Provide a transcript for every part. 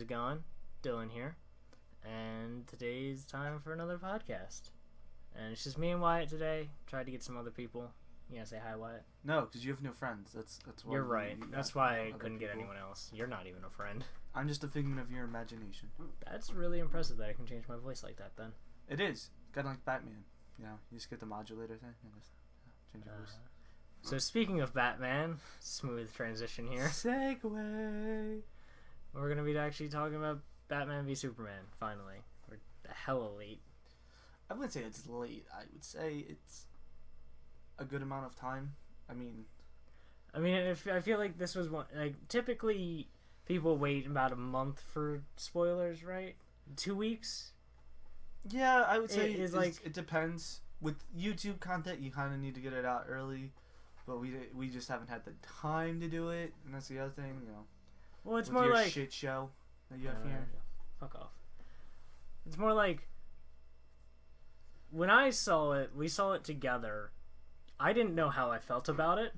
How's it going? Dylan here. And today's time for another podcast. And it's just me and Wyatt today. Tried to get some other people. You gotta say hi, Wyatt. No, because you have no friends. That's why. You're right. That's why I couldn't get people. anyone else. You're not even a friend. I'm just a figment of your imagination. That's really impressive that I can change my voice like that then. It is. Kind of like Batman. You know, you just get the modulator thing and just change your voice. So speaking of Batman, smooth transition here. Segue. We're gonna be actually talking about Batman v Superman. Finally, we're hella late. I wouldn't say it's late. I would say it's a good amount of time. I mean, I feel like this was one. Like typically, people wait about a month for spoilers, right? 2 weeks. yeah, I would say it depends. With YouTube content, you kind of need to get it out early, but we just haven't had the time to do it, and that's the other thing, you know. Well, it's with more your like shit show that you have here. Fuck off. It's more like when I saw it, we saw it together. I didn't know how I felt about it.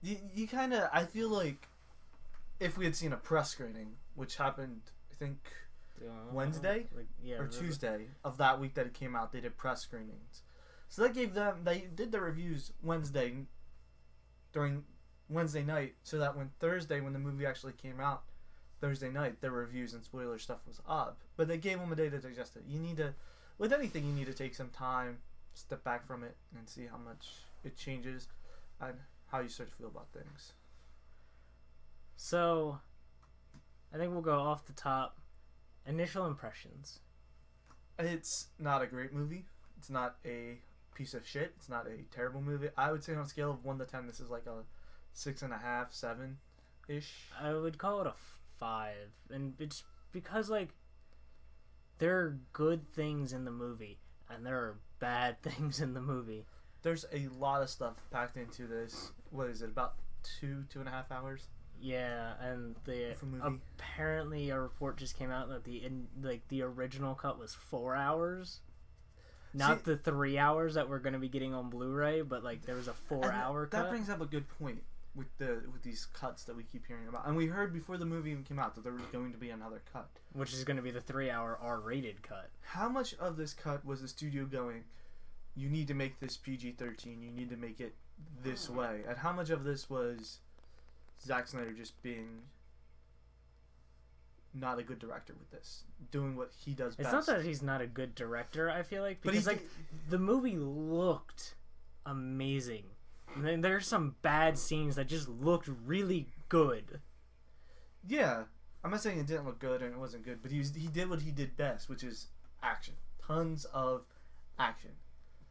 You kind of, I feel like if we had seen a press screening, which happened, I think, Wednesday or Tuesday of that week that it came out, they did press screenings. So that gave them, they did the reviews Wednesday during Wednesday night, so that when Thursday, when the movie actually came out, Thursday night, their reviews and spoiler stuff was up. But they gave them a day to digest it. You need to, with anything, you need to take some time, step back from it, and see how much it changes and how you start to feel about things. So, I think we'll go off the top. Initial impressions. It's not a great movie. It's not a piece of shit. It's not a terrible movie. I would say on a scale of 1 to 10, this is like a 6.5, 7-ish. I would call it a 5, and it's because like there are good things in the movie and there are bad things in the movie. There's a lot of stuff packed into this. What is it? About 2.5 hours? Yeah, and apparently a report just came out that the original cut was 4 hours. Not the 3 hours that we're going to be getting on Blu-ray, but like there was a 4-hour cut. That brings up a good point with these cuts that we keep hearing about. And we heard before the movie even came out that there was going to be another cut, which is going to be the 3-hour R-rated cut. How much of this cut was the studio going, you need to make this PG-13, you need to make it this way? And how much of this was Zack Snyder just being not a good director with this, doing what he does best? It's not that he's not a good director, I feel like, because the movie looked amazing. I mean, there's some bad scenes that just looked really good. Yeah, I'm not saying it didn't look good and it wasn't good, but he did what he did best, which is action. Tons of action.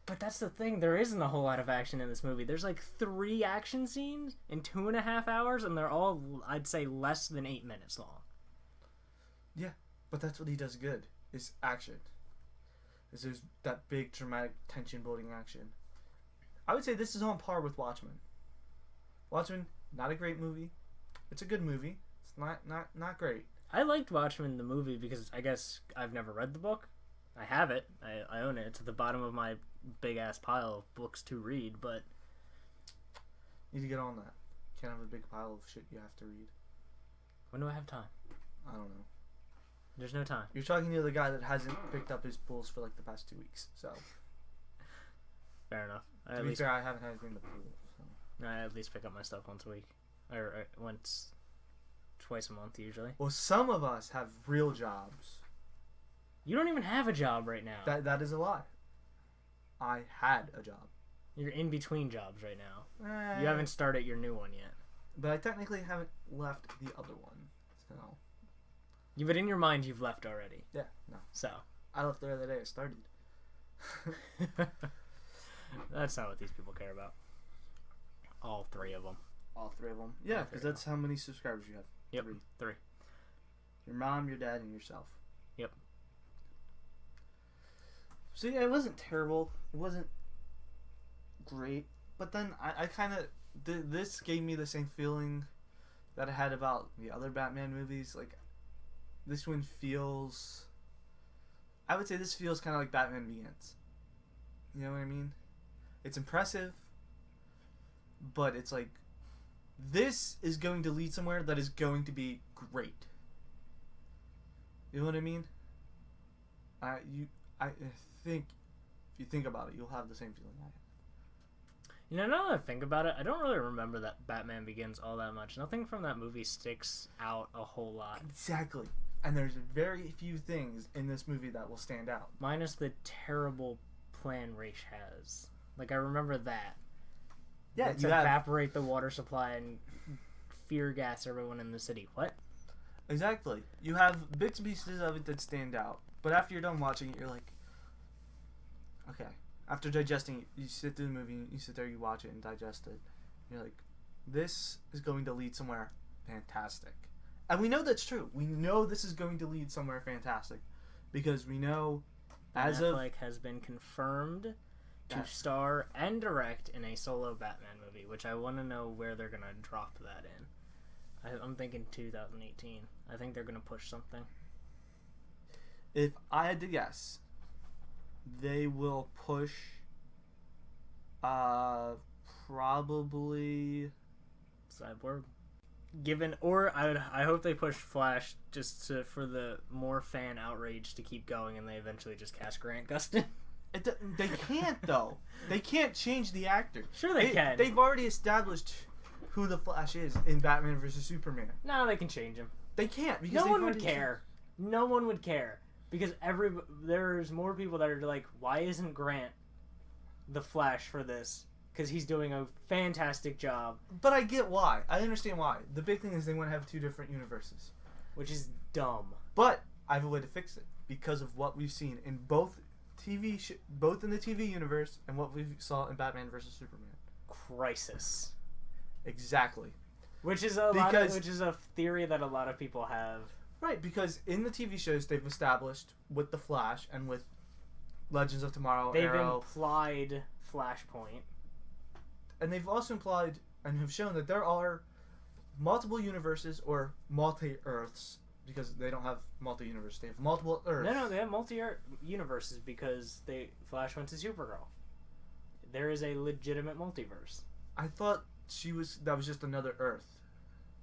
But that's the thing, there isn't a whole lot of action in this movie. There's like 3 action scenes in 2.5 hours, and they're all, I'd say, less than 8 minutes long. Yeah, but that's what he does good, is action. There's that big, dramatic, tension-building action. I would say this is on par with Watchmen. Watchmen, not a great movie. It's a good movie. It's not great. I liked Watchmen the movie because I guess I've never read the book. I have it. I own it. It's at the bottom of my big-ass pile of books to read, but need to get on that. Can't have a big pile of shit you have to read. When do I have time? I don't know. There's no time. You're talking to the guy that hasn't picked up his pools for like the past 2 weeks, so. Fair enough. To be fair, I haven't had anything to pool. So. I at least pick up my stuff once a week. Or twice a month usually. Well, some of us have real jobs. You don't even have a job right now. That is a lie. I had a job. You're in between jobs right now. You haven't started your new one yet. But I technically haven't left the other one. So. But in your mind, you've left already. Yeah, no. So. I left the other day I started. That's not what these people care about. All 3 of them. All 3 of them? Yeah, because that's how many subscribers you have. Yep, 3. Your mom, your dad, and yourself. Yep. So yeah, it wasn't terrible. It wasn't great. But then I kind of... This gave me the same feeling that I had about the other Batman movies. Like, this one feels... I would say this feels kind of like Batman Begins. You know what I mean? It's impressive, but it's like, this is going to lead somewhere that is going to be great. You know what I mean? I think if you think about it, you'll have the same feeling I have. You know, now that I think about it, I don't really remember that Batman Begins all that much. Nothing from that movie sticks out a whole lot. Exactly. And there's very few things in this movie that will stand out. Minus the terrible plan Ra's has. Like, I remember that. Yeah, to evaporate the water supply and fear gas everyone in the city. What? Exactly. You have bits and pieces of it that stand out. But after you're done watching it, you're like, okay. After digesting it, you sit through the movie, you sit there, you watch it and digest it. You're like, this is going to lead somewhere fantastic. And we know that's true. We know this is going to lead somewhere fantastic. Because we know, as Affleck has been confirmed to star and direct in a solo Batman movie, which I want to know where they're going to drop that in. I'm thinking 2018. I think they're going to push something. If I had to guess, they will push probably Cyborg. I hope they push Flash just for the more fan outrage to keep going, and they eventually just cast Grant Gustin. They can't though. They can't change the actor. Sure they can. They've already established who the Flash is in Batman vs Superman. No, they can change him. They can't because no one would care. No one would care. Because there's more people that are like, why isn't Grant the Flash for this? Because he's doing a fantastic job. But I get why. I understand why. The big thing is they want to have two different universes. Which is dumb. But I have a way to fix it. Because of what we've seen in both both in the TV universe and what we saw in Batman vs Superman. Crisis. Exactly. Which is a theory that a lot of people have. Right, because in the TV shows they've established with the Flash and with Legends of Tomorrow, Arrow, implied Flashpoint, and they've also implied and have shown that there are multiple universes or multi-Earths because they don't have multi-universe. They have multiple Earths. No, they have multi-universes because Flash went to Supergirl. There is a legitimate multiverse. I thought that was just another Earth.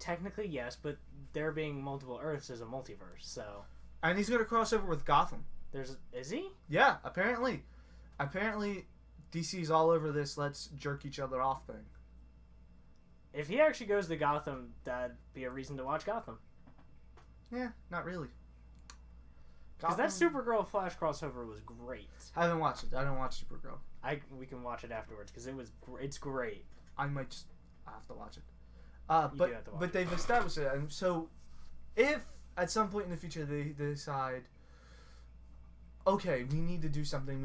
Technically, yes, but there being multiple Earths is a multiverse, so... And he's going to cross over with Gotham. Is he? Yeah, apparently. Apparently, DC's all over this let's jerk each other off thing. If he actually goes to Gotham, that'd be a reason to watch Gotham. Yeah, not really. Because that Supergirl Flash crossover was great. I haven't watched it. I don't watch Supergirl. We can watch it afterwards, because it's great. I might just... I have to watch it. But they've established it, and so if at some point in the future they decide, okay, we need to do something,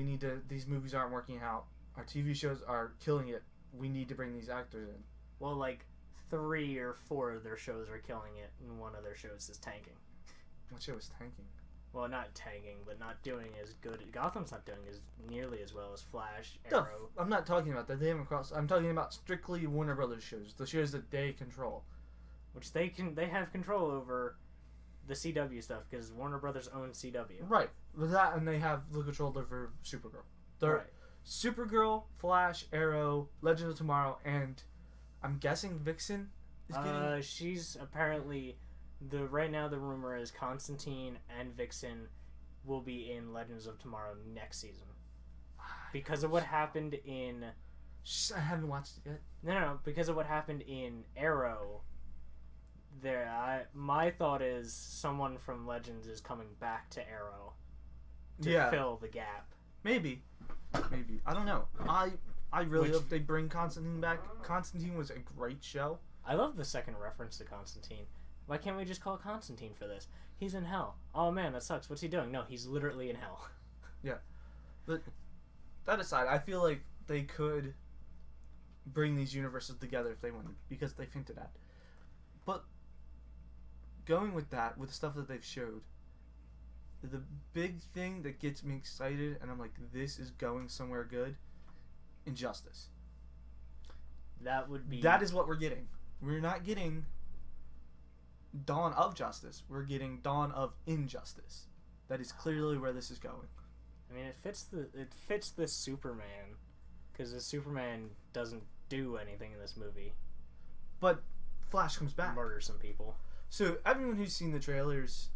these movies aren't working out, our TV shows are killing it, we need to bring these actors in. Well, like 3 or 4 of their shows are killing it, and one of their shows is tanking. What show is tanking? Well, not tanking, but not doing as good. Gotham's not doing nearly as well as Flash, Arrow. I'm not talking about that. They haven't crossed. I'm talking about strictly Warner Brothers shows, the shows that they control. Which they have control over the CW stuff because Warner Brothers owns CW. Right. With that, and they have the control over Supergirl. Right. Supergirl, Flash, Arrow, Legends of Tomorrow, and I'm guessing Vixen is getting... She's apparently... Right now the rumor is Constantine and Vixen will be in Legends of Tomorrow next season. Because of what happened in... I haven't watched it yet. No. Because of what happened in Arrow, my thought is someone from Legends is coming back to Arrow to fill the gap. Maybe. I don't know. I really hope they bring Constantine back. Constantine was a great show. I love the second reference to Constantine. Why can't we just call Constantine for this? He's in hell. Oh man, that sucks. What's he doing? No, he's literally in hell. Yeah. But that aside, I feel like they could bring these universes together if they wanted, because they've hinted at. But going with that, with the stuff that they've showed, the big thing that gets me excited, and I'm like, this is going somewhere good, Injustice. That is what we're getting. We're not getting Dawn of Justice. We're getting Dawn of Injustice. That is clearly where this is going. I mean, it fits the Superman, because the Superman doesn't do anything in this movie. But Flash comes back. Murder some people. So everyone who's seen the trailers,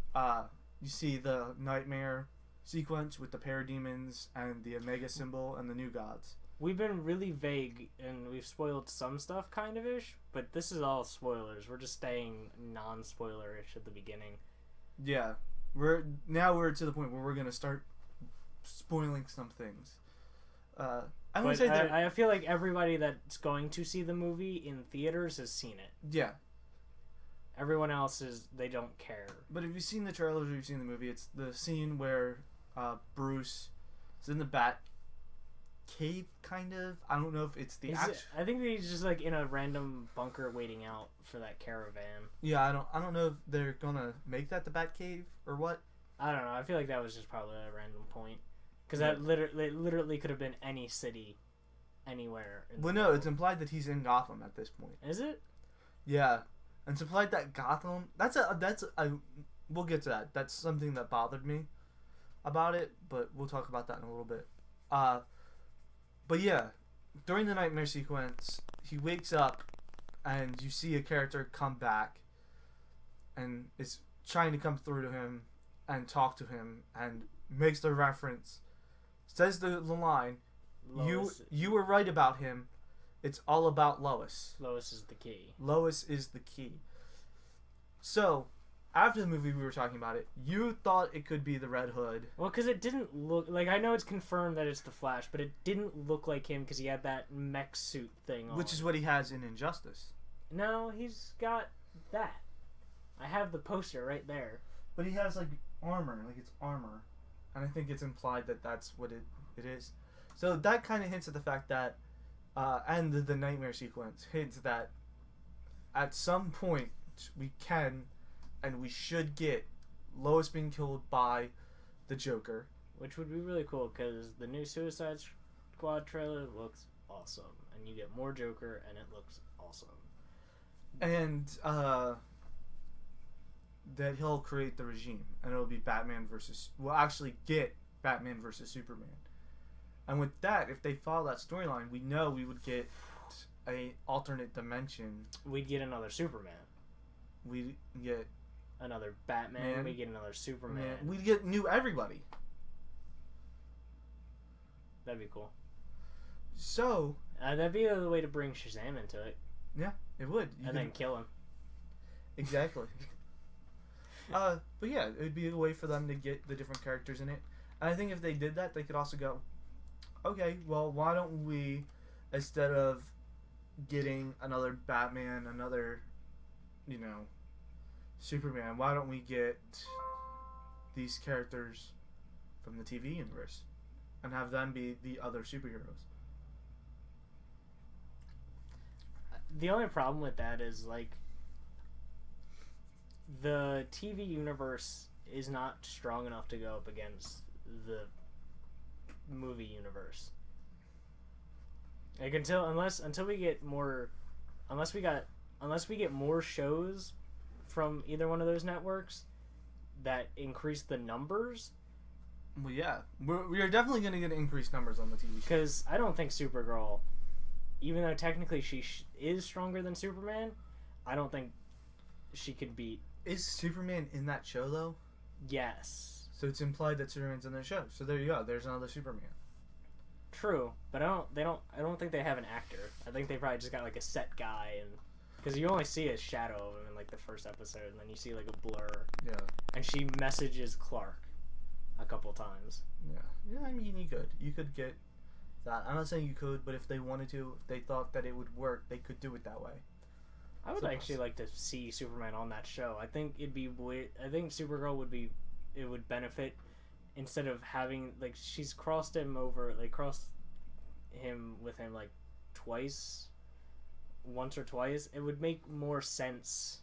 you see the nightmare sequence with the parademons and the Omega symbol and the new gods. We've been really vague and we've spoiled some stuff kind of ish, but this is all spoilers. We're just staying non-spoiler-ish at the beginning. Yeah. We're to the point where we're going to start spoiling some things. I would say that I feel like everybody that's going to see the movie in theaters has seen it. Yeah. Everyone else they don't care. But if you've seen the trailers or you've seen the movie, it's the scene where Bruce is in the Bat cave, kind of. I don't know if it's the actual. I think he's just like in a random bunker waiting out for that caravan. Yeah, I don't know if they're gonna make that the Bat cave or what. I don't know. I feel like that was just probably a random point because that literally could have been any city, anywhere. Well, no, it's implied that he's in Gotham at this point. Is it? Yeah, and it's implied that Gotham. We'll get to that. That's something that bothered me about it, but we'll talk about that in a little bit. But yeah, during the nightmare sequence, he wakes up and you see a character come back and is trying to come through to him and talk to him and makes the reference, says the line, Lois. You were right about him. It's all about Lois. Lois is the key. Lois is the key. So, after the movie we were talking about it, you thought it could be the Red Hood. Well, because it didn't look... Like, I know it's confirmed that it's the Flash, but it didn't look like him because he had that mech suit thing on. Which is what he has in Injustice. No, he's got that. I have the poster right there. But he has, like, armor. Like, it's armor. And I think it's implied that that's what it is. So that kind of hints at the fact that... and the nightmare sequence hints that at some point we can... and we should get Lois being killed by the Joker. Which would be really cool, because the new Suicide Squad trailer looks awesome. And you get more Joker, and it looks awesome. And, that he'll create the regime. And it'll be Batman versus... We'll actually get Batman versus Superman. And with that, if they follow that storyline, we know we would get a alternate dimension. We'd get another Superman. We'd get... another Batman. We get another Superman. We get new everybody. That'd be cool. So that'd be the way to bring Shazam into it. Yeah, it would. Then kill him. Exactly. But yeah, it would be a way for them to get the different characters in it. And I think if they did that, they could also go, okay, well, why don't we, instead of getting another Batman, another, Superman, why don't we get these characters from the TV universe and have them be the other superheroes? The only problem with that is, like, the TV universe is not strong enough to go up against the movie universe. Like, until we get more, unless we get more shows from either one of those networks that increase the numbers. Well, yeah, we are definitely going to get increased numbers on the TV show. Because I don't think Supergirl, even though technically she is stronger than Superman, I don't think she could beat. Is Superman in that show though? Yes. So it's implied that Superman's in that show. So there you go. There's another Superman. True, but I don't think they have an actor. I think they probably just got like a set guy, and because you only see a shadow of him in like the first episode, and then you see like a blur. Yeah. And she messages Clark a couple times. Yeah. Yeah, I mean, you could get that. I'm not saying you could, but if they wanted to, if they thought that it would work, they could do it that way. I would actually like to see Superman on that show. I think it'd be weird. I think Supergirl would benefit instead of having, like, she's crossed him with him like once or twice. It would make more sense,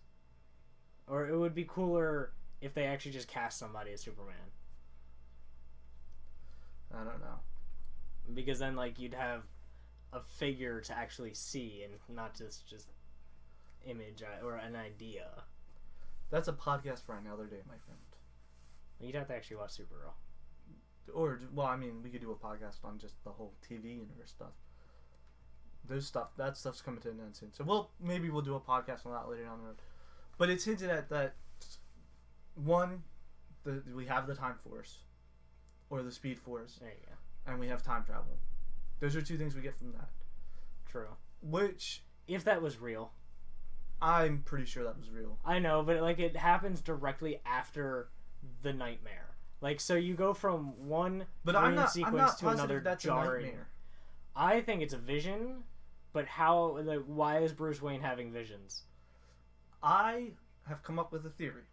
or it would be cooler if they actually just cast somebody as Superman. I don't know. Because then, like, you'd have a figure to actually see and not just image or an idea. That's a podcast for another day, my friend. You'd have to actually watch Supergirl. Or, well, I mean, we could do a podcast on just the whole TV universe stuff. That stuff's coming to an end soon. So maybe we'll do a podcast on that later down the road. But it's hinted at that, one, we have the Time Force, or the Speed Force. There you go. And we have time travel. Those are two things we get from that. True. Which, if that was real, I'm pretty sure that was real. I know, but like it happens directly after the nightmare. Like, so you go from one dream sequence to another that's jarring. A nightmare. I think it's a vision, but why is Bruce Wayne having visions? I have come up with a theory.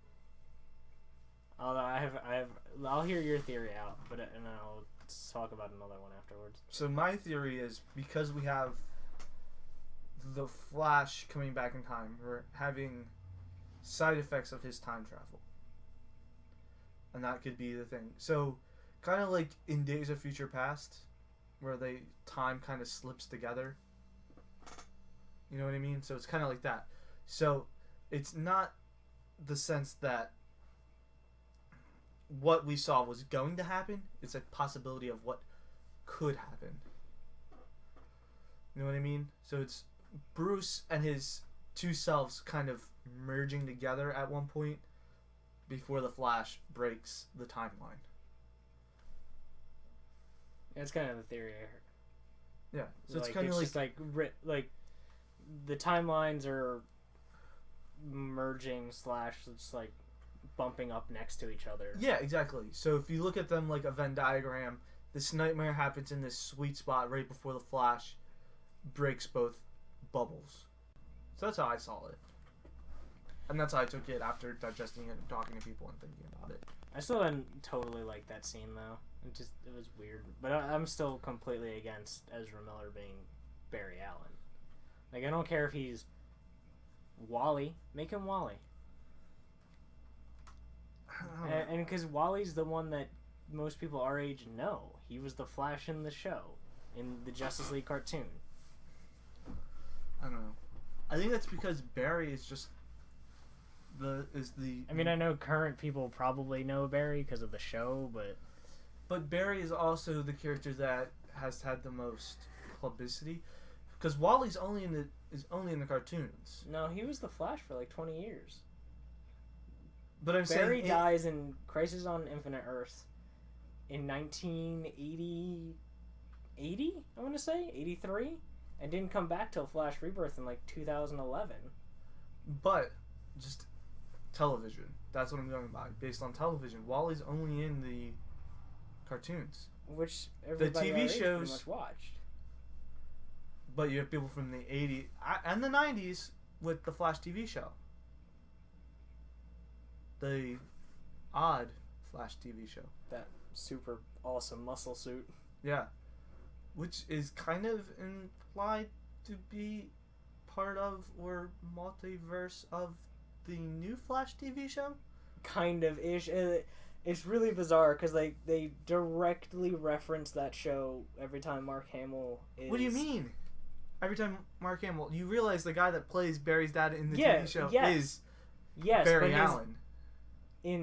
I'll hear your theory out, and I'll talk about another one afterwards. So my theory is, because we have the Flash coming back in time, we're having side effects of his time travel. And that could be the thing. So, kind of like in Days of Future Past, where time kind of slips together. You know what I mean? So it's kind of like that. So, it's not the sense that what we saw was going to happen. It's a possibility of what could happen. You know what I mean? So it's Bruce and his two selves kind of merging together at one point before the Flash breaks the timeline. That's kind of the theory I heard. Yeah, so it's kind of just like the timelines are merging / it's like bumping up next to each other. Yeah, exactly. So if you look at them like a Venn diagram, this nightmare happens in this sweet spot right before the Flash breaks both bubbles. So that's how I saw it. And that's how I took it after digesting it and talking to people and thinking about it. I still didn't totally like that scene, though. It was weird. But I'm still completely against Ezra Miller being Barry Allen. Like, I don't care if he's Wally. Make him Wally. And because Wally's the one that most people our age know. He was the Flash in the show, in the Justice League cartoon. I don't know. I think that's because Barry is just I mean, I know current people probably know Barry because of the show, but Barry is also the character that has had the most publicity, because Wally's only in the cartoons. No, he was the Flash for like 20 years. But Barry dies in Crisis on Infinite Earths in 1980, I want to say 83, and didn't come back till Flash Rebirth in like 2011. But just television. That's what I'm talking about. Based on television, Wally's only in the cartoons, which everybody the TV shows pretty much watched. But you have people from the 80s and the 90s with the Flash TV show. The odd Flash TV show. That super awesome muscle suit. Yeah. Which is kind of implied to be part of or multiverse of the new Flash TV show? Kind of ish. It's really bizarre because they directly reference that show every time Mark Hamill is... What do you mean? Every time Mark Hamill... You realize the guy that plays Barry's dad in the TV show is Barry Allen.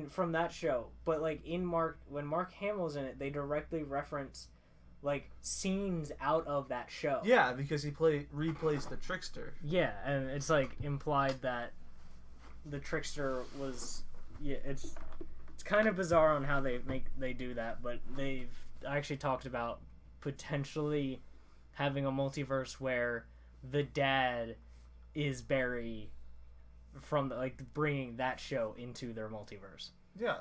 From that show. But like when Mark Hamill's in it, they directly reference like scenes out of that show. Yeah, because he replays the Trickster. Yeah, and it's like implied that the Trickster was... Yeah, it's kind of bizarre on how they do that, but they've actually talked about potentially having a multiverse where the dad is Barry from bringing that show into their multiverse. Yeah.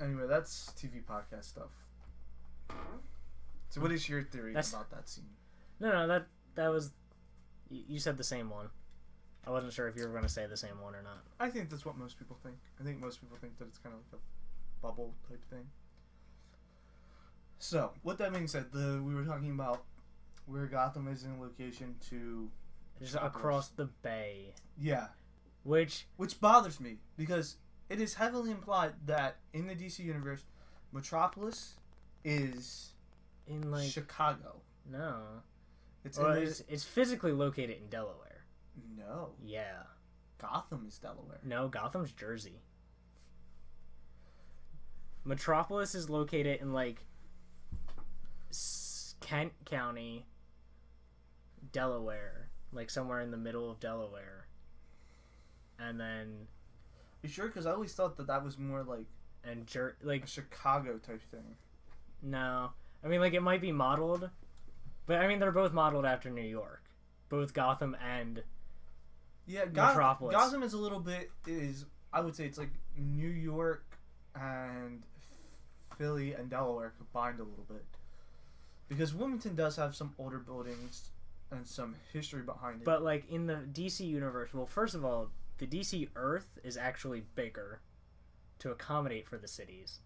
Anyway, that's TV podcast stuff. So what is your theory about that scene? No, that was... You said the same one. I wasn't sure if you were going to say the same one or not. I think that's what most people think. I think most people think that it's kind of like a bubble type thing. So, with that being said, we were talking about where Gotham is in location to... Just across the bay. Yeah. Which bothers me, because it is heavily implied that in the DC universe, Metropolis is in like Chicago. No. It's physically located in Delaware. No. Yeah. Gotham is Delaware. No, Gotham's Jersey. Metropolis is located in like Kent County, Delaware, like somewhere in the middle of Delaware. And then You sure? Because I always thought that was more like like a Chicago type thing. No, I mean like it might be modeled, but I mean they're both modeled after New York, both Gotham and Metropolis. Gotham is a little bit I would say it's like New York and Philly and Delaware combined a little bit, because Wilmington does have some older buildings and some history behind it. But like in the DC universe, well, first of all, the DC Earth is actually bigger to accommodate for the cities.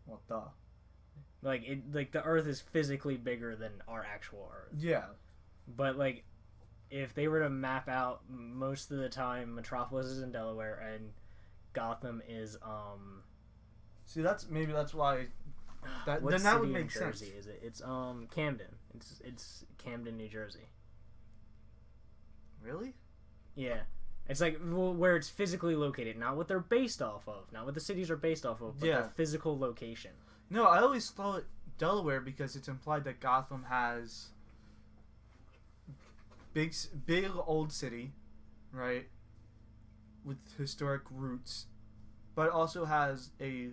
What the? Like the Earth is physically bigger than our actual Earth. Yeah. But like, if they were to map out, most of the time, Metropolis is in Delaware and Gotham is See, that's why. That what then city that would make in Jersey sense. Is it? It's Camden. It's Camden, New Jersey. Really? Yeah. It's like where it's physically located, not what they're based off of, not what the cities are based off of, but the physical location. No, I always thought Delaware because it's implied that Gotham has big old city, right, with historic roots, but also has a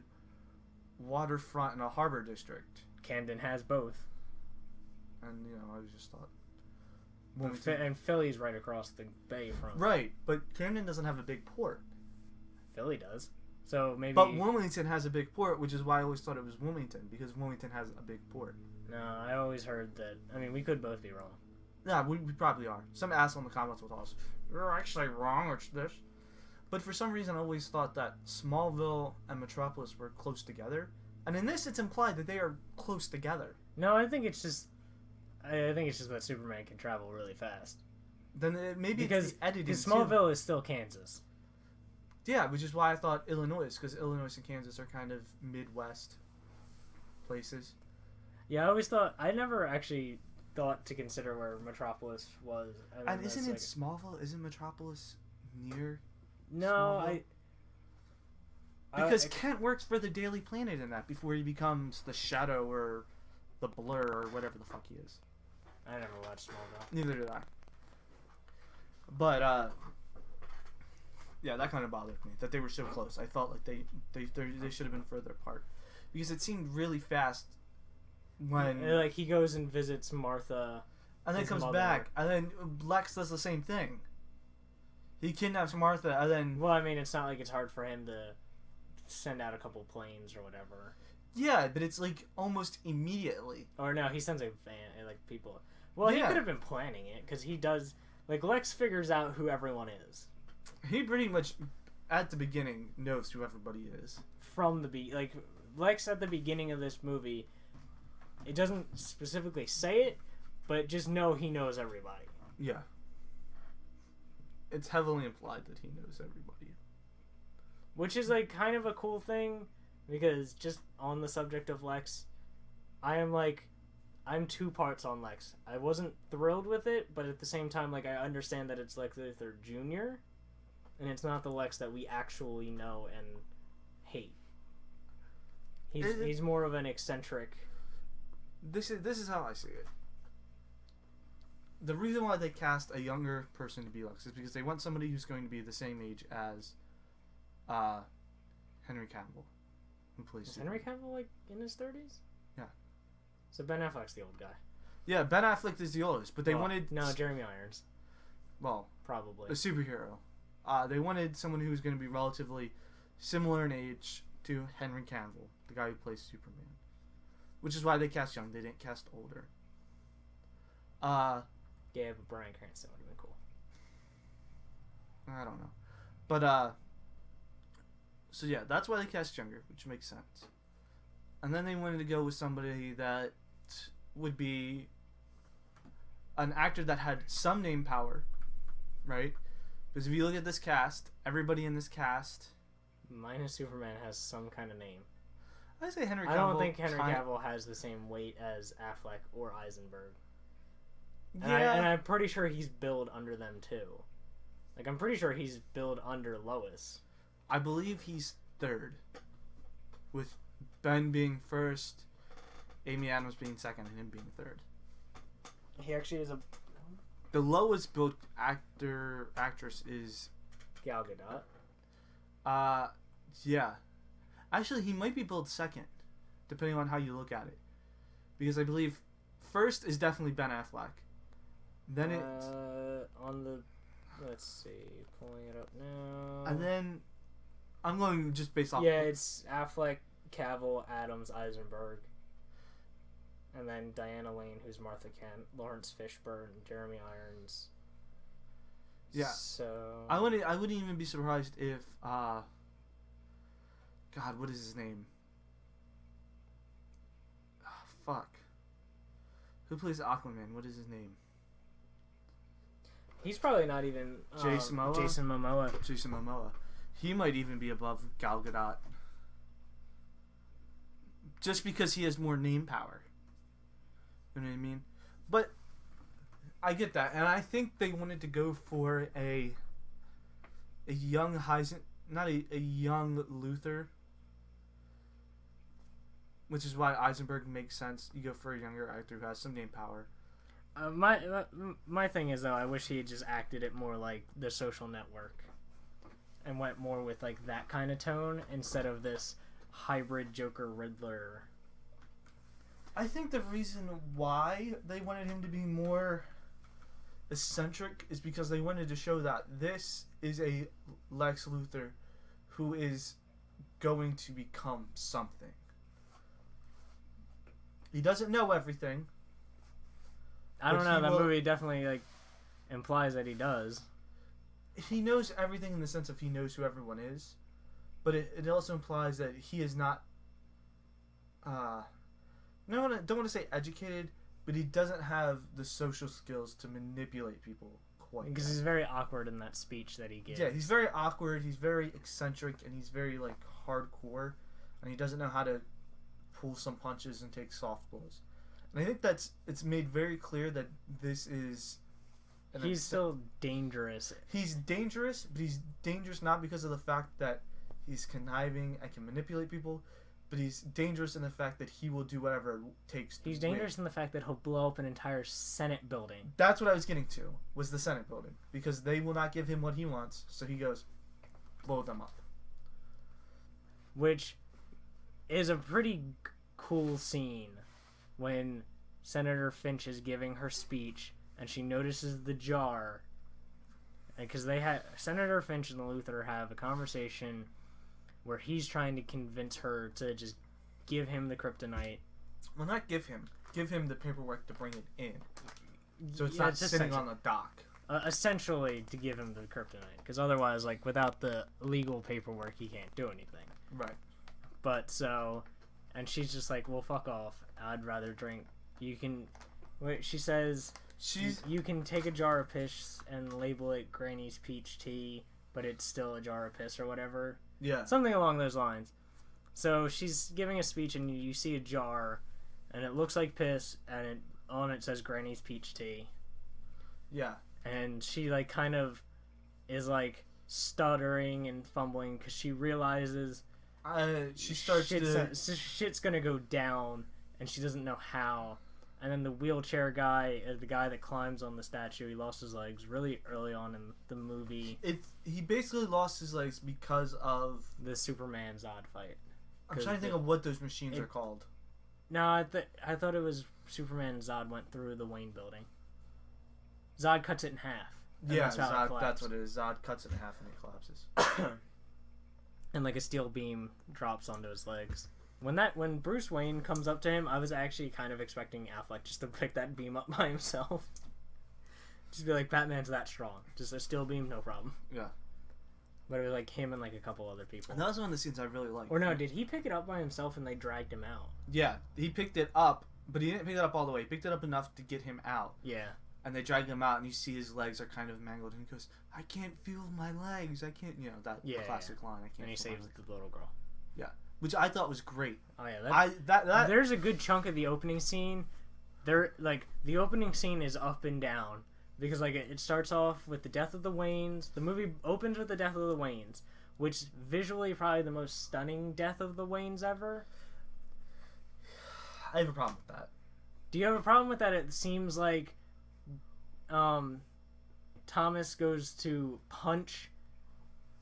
waterfront and a harbor district. Camden has both. And, I just thought... And Philly's right across the bay from... Right, but Camden doesn't have a big port. Philly does. So maybe... But Wilmington has a big port, which is why I always thought it was Wilmington, because Wilmington has a big port. No, I always heard that... I mean, we could both be wrong. Yeah, we probably are. Some asshole in the comments will tell us, you're actually wrong, it's this. But for some reason, I always thought that Smallville and Metropolis were close together. And in this, it's implied that they are close together. No, I think it's just that Superman can travel really fast. Then maybe it's the editing, because Smallville is still Kansas. Yeah, which is why I thought Illinois, because Illinois and Kansas are kind of Midwest places. Yeah, I never actually thought to consider where Metropolis was. And isn't it Smallville? Isn't Metropolis near No, Smallville? Because Kent works for the Daily Planet in that before he becomes the Shadow or the Blur or whatever the fuck he is. I never watched Smallville. Neither did I. But yeah, that kind of bothered me that they were so close. I felt like they should have been further apart, because it seemed really fast when like he goes and visits Martha, and then comes back, and then Lex does the same thing. He kidnaps Martha, and then... Well, I mean, it's not like it's hard for him to send out a couple planes or whatever. Yeah, but it's like almost immediately. Or no, he sends a van, like people. Well, he could have been planning it, because he does... Like, Lex figures out who everyone is. He pretty much, at the beginning, knows who everybody is. From the... Like, Lex at the beginning of this movie, it doesn't specifically say it, but just know he knows everybody. Yeah. It's heavily implied that he knows everybody. Which is, like, kind of a cool thing, because just on the subject of Lex, I'm 2 parts on Lex. I wasn't thrilled with it, but at the same time, like, I understand that it's Lex Luthor Jr., and it's not the Lex that we actually know and hate. He's more of an eccentric... This is how I see it. The reason why they cast a younger person to be Lex is because they want somebody who's going to be the same age as Henry Cavill, who plays Henry Cavill, like, in his 30s? Yeah. So Ben Affleck's the old guy. Yeah, Ben Affleck is the oldest, but they wanted... No, Jeremy Irons. Well... Probably. A superhero. They wanted someone who was going to be relatively similar in age to Henry Cavill, the guy who plays Superman. Which is why they cast young. They didn't cast older. Yeah, but Bryan Cranston would have been cool. I don't know. But, so yeah, that's why they cast younger, which makes sense. And then they wanted to go with somebody that would be an actor that had some name power, right? Because if you look at this cast, everybody in this cast... Minus Superman has some kind of name. I say Henry Cavill... I don't think Henry Cavill has the same weight as Affleck or Eisenberg. Yeah. And I'm pretty sure he's billed under them, too. Like, I'm pretty sure he's billed under Lois. I believe he's third. With Ben being first, Amy Adams being second, and him being third. He actually is a... The lowest billed actress is... Gal Gadot. Yeah. Actually, he might be billed second, depending on how you look at it. Because I believe first is definitely Ben Affleck. Then on the... Let's see. Pulling it up now. And then... I'm going just based off... Yeah, it's Affleck, Cavill, Adams, Eisenberg. And then Diana Lane, who's Martha Kent, Lawrence Fishburne, Jeremy Irons. Yeah. So... I wouldn't even be surprised if... God, what is his name? Oh, fuck. Who plays Aquaman? What is his name? He's probably not even... Jason Momoa? Jason Momoa. He might even be above Gal Gadot. Just because he has more name power. You know what I mean? But I get that. And I think they wanted to go for a young not a young Luther. Which is why Eisenberg makes sense. You go for a younger actor who has some name power. My thing is, though, I wish he had just acted it more like The Social Network. And went more with like that kind of tone instead of this hybrid Joker Riddler. I think the reason why they wanted him to be more eccentric is because they wanted to show that this is a Lex Luthor who is going to become something. He doesn't know everything. I don't know. That movie definitely like implies that he does. He knows everything in the sense of he knows who everyone is, but it also implies that he is not. Don't want to say educated, but he doesn't have the social skills to manipulate people quite. Because he's very awkward in that speech that he gives. Yeah, he's very awkward. He's very eccentric, and he's very like hardcore, and he doesn't know how to pull some punches and take soft blows. And I think it's made very clear that this is. He's still dangerous. He's dangerous, but he's dangerous not because of the fact that he's conniving and can manipulate people, but he's dangerous in the fact that he will do whatever it takes to He's dangerous in the fact that he'll blow up an entire Senate building. That's what I was getting to, was the Senate building. Because they will not give him what he wants, so he goes, blow them up. Which is a pretty cool scene when Senator Finch is giving her speech and she notices the jar, because Senator Finch and Luthor have a conversation where he's trying to convince her to just give him the kryptonite. Well, not give him the paperwork to bring it in, so it's not sitting on the dock. Essentially, to give him the kryptonite, because otherwise, like without the legal paperwork, he can't do anything. Right. But so, and she's just like, "Well, fuck off. I'd rather drink. You can." Wait, she says. You can take a jar of piss and label it Granny's peach tea, but it's still a jar of piss or whatever. Yeah. Something along those lines. So she's giving a speech and you see a jar and it looks like piss and on it says Granny's peach tea. Yeah. And she like kind of is like stuttering and fumbling because she realizes she starts shit's gonna go down and she doesn't know how. And then the wheelchair guy, the guy that climbs on the statue, he lost his legs really early on in the movie. He basically lost his legs because of the Superman Zod fight. I'm trying to think of what those machines are called. No, I thought it was Superman and Zod went through the Wayne building. Zod cuts it in half. Yeah, Zod, that's what it is. Zod cuts it in half and it collapses. And like a steel beam drops onto his legs. When Bruce Wayne comes up to him, I was actually kind of expecting Affleck just to pick that beam up by himself. Just be like, Batman's that strong. Just a steel beam, no problem. Yeah. But it was like him and like a couple other people. And that was one of the scenes I really liked. Or no, did he pick it up by himself and they dragged him out? Yeah, he picked it up, but he didn't pick it up all the way. He picked it up enough to get him out. Yeah. And they dragged him out, and you see his legs are kind of mangled, and he goes, I can't feel my legs. I can't, that classic line. I can't. And he saves the little girl. Yeah. Which I thought was great. Oh yeah, there's a good chunk of the opening scene. The opening scene is up and down because like it starts off with the death of the Waynes. The movie opens with the death of the Waynes, which visually probably the most stunning death of the Waynes ever. I have a problem with that. Do you have a problem with that? It seems like Thomas goes to punch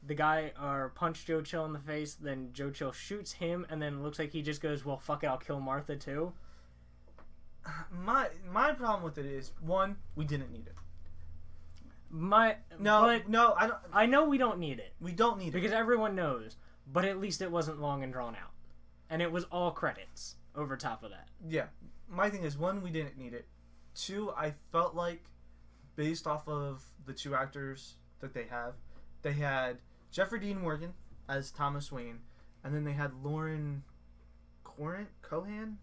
the guy punched Joe Chill in the face, then Joe Chill shoots him, and then it looks like he just goes, well, fuck it, I'll kill Martha too. My problem with it is, one, we didn't need it. I know we don't need it. We don't need it. Because everyone knows, but at least it wasn't long and drawn out. And it was all credits over top of that. Yeah. My thing is, one, we didn't need it. Two, I felt like, based off of the two actors that they had Jeffrey Dean Morgan as Thomas Wayne, and then they had Lauren Cohan?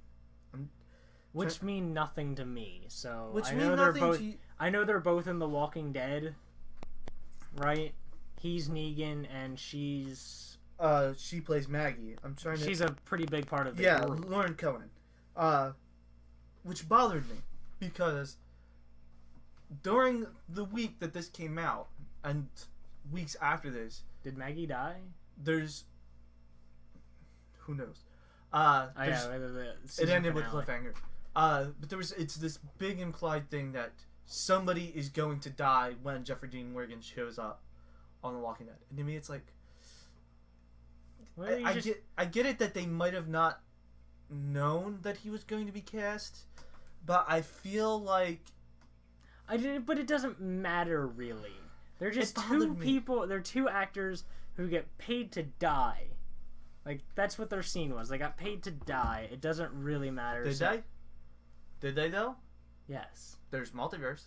Which mean nothing to me. So Which I mean know they're nothing both. to you. I know they're both in The Walking Dead, right? He's Negan and she's. She plays Maggie. She's a pretty big part of the group. Lauren Cohan. Which bothered me because during the week that this came out and weeks after this, did Maggie die? Who knows? It ended with cliffhanger. But it's this big implied thing that somebody is going to die when Jeffrey Dean Morgan shows up on The Walking Dead. And to me, it's like, I get it that they might have not known that he was going to be cast, but I feel like but it doesn't matter really. They're just two people. They're two actors who get paid to die. Like, that's what their scene was. They got paid to die. It doesn't really matter. Did they though? Yes. There's multiverse.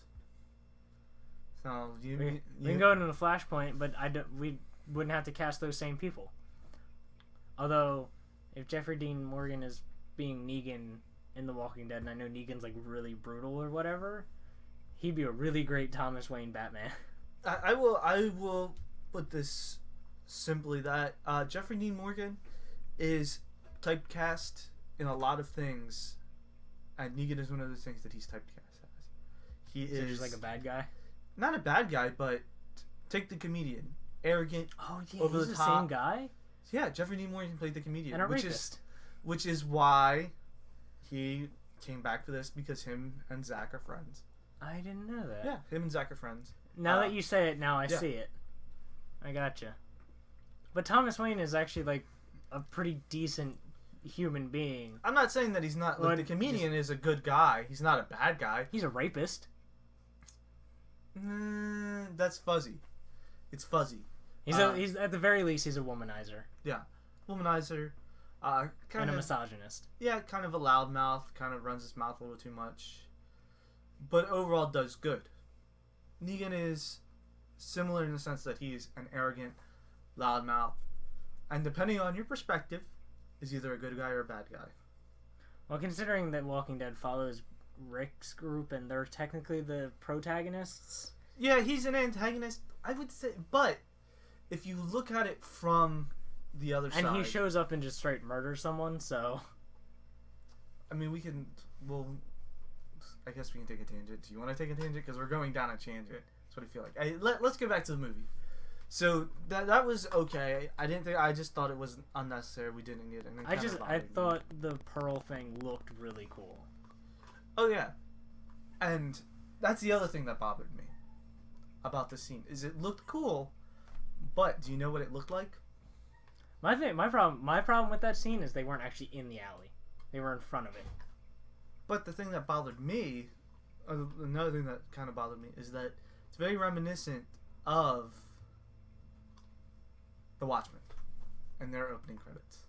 So we can go into the Flashpoint, but we wouldn't have to cast those same people. Although, if Jeffrey Dean Morgan is being Negan in The Walking Dead, and I know Negan's like really brutal or whatever, he'd be a really great Thomas Wayne Batman. I will put this simply that Jeffrey Dean Morgan is typecast in a lot of things, and Negan is one of those things that he's typecast as. He is just like a bad guy. Not a bad guy, but take the comedian, arrogant. Oh yeah, over he's the same guy. Yeah, Jeffrey Dean Morgan played the comedian, and a rapist. Which is why he came back for this, because him and Zach are friends. I didn't know that. Yeah, him and Zach are friends. Now that you say it, now I see it. I gotcha. But Thomas Wayne is actually like a pretty decent human being. I'm not saying that he's not. Like, the comedian is a good guy. He's not a bad guy. He's a rapist. That's fuzzy. It's fuzzy. He's at the very least he's a womanizer. Yeah, womanizer. And a misogynist. Yeah, kind of a loudmouth. Kind of runs his mouth a little too much. But overall does good. Negan is similar in the sense that he's an arrogant loudmouth, and depending on your perspective, is either a good guy or a bad guy. Well, considering that Walking Dead follows Rick's group and they're technically the protagonists. Yeah, he's an antagonist, I would say, but if you look at it from the other side, and he shows up and just straight murders someone, so I mean, I guess we can take a tangent. Do you want to take a tangent? Because we're going down a tangent. That's what I feel like. Let's get back to the movie. So that was okay. I just thought it was unnecessary. We didn't need it. I thought the Pearl thing looked really cool. Oh yeah, and that's the other thing that bothered me about the scene is it looked cool, but do you know what it looked like? My problem with that scene is they weren't actually in the alley. They were in front of it. But the thing that bothered me, another thing that kind of bothered me, is that it's very reminiscent of The Watchmen and their opening credits.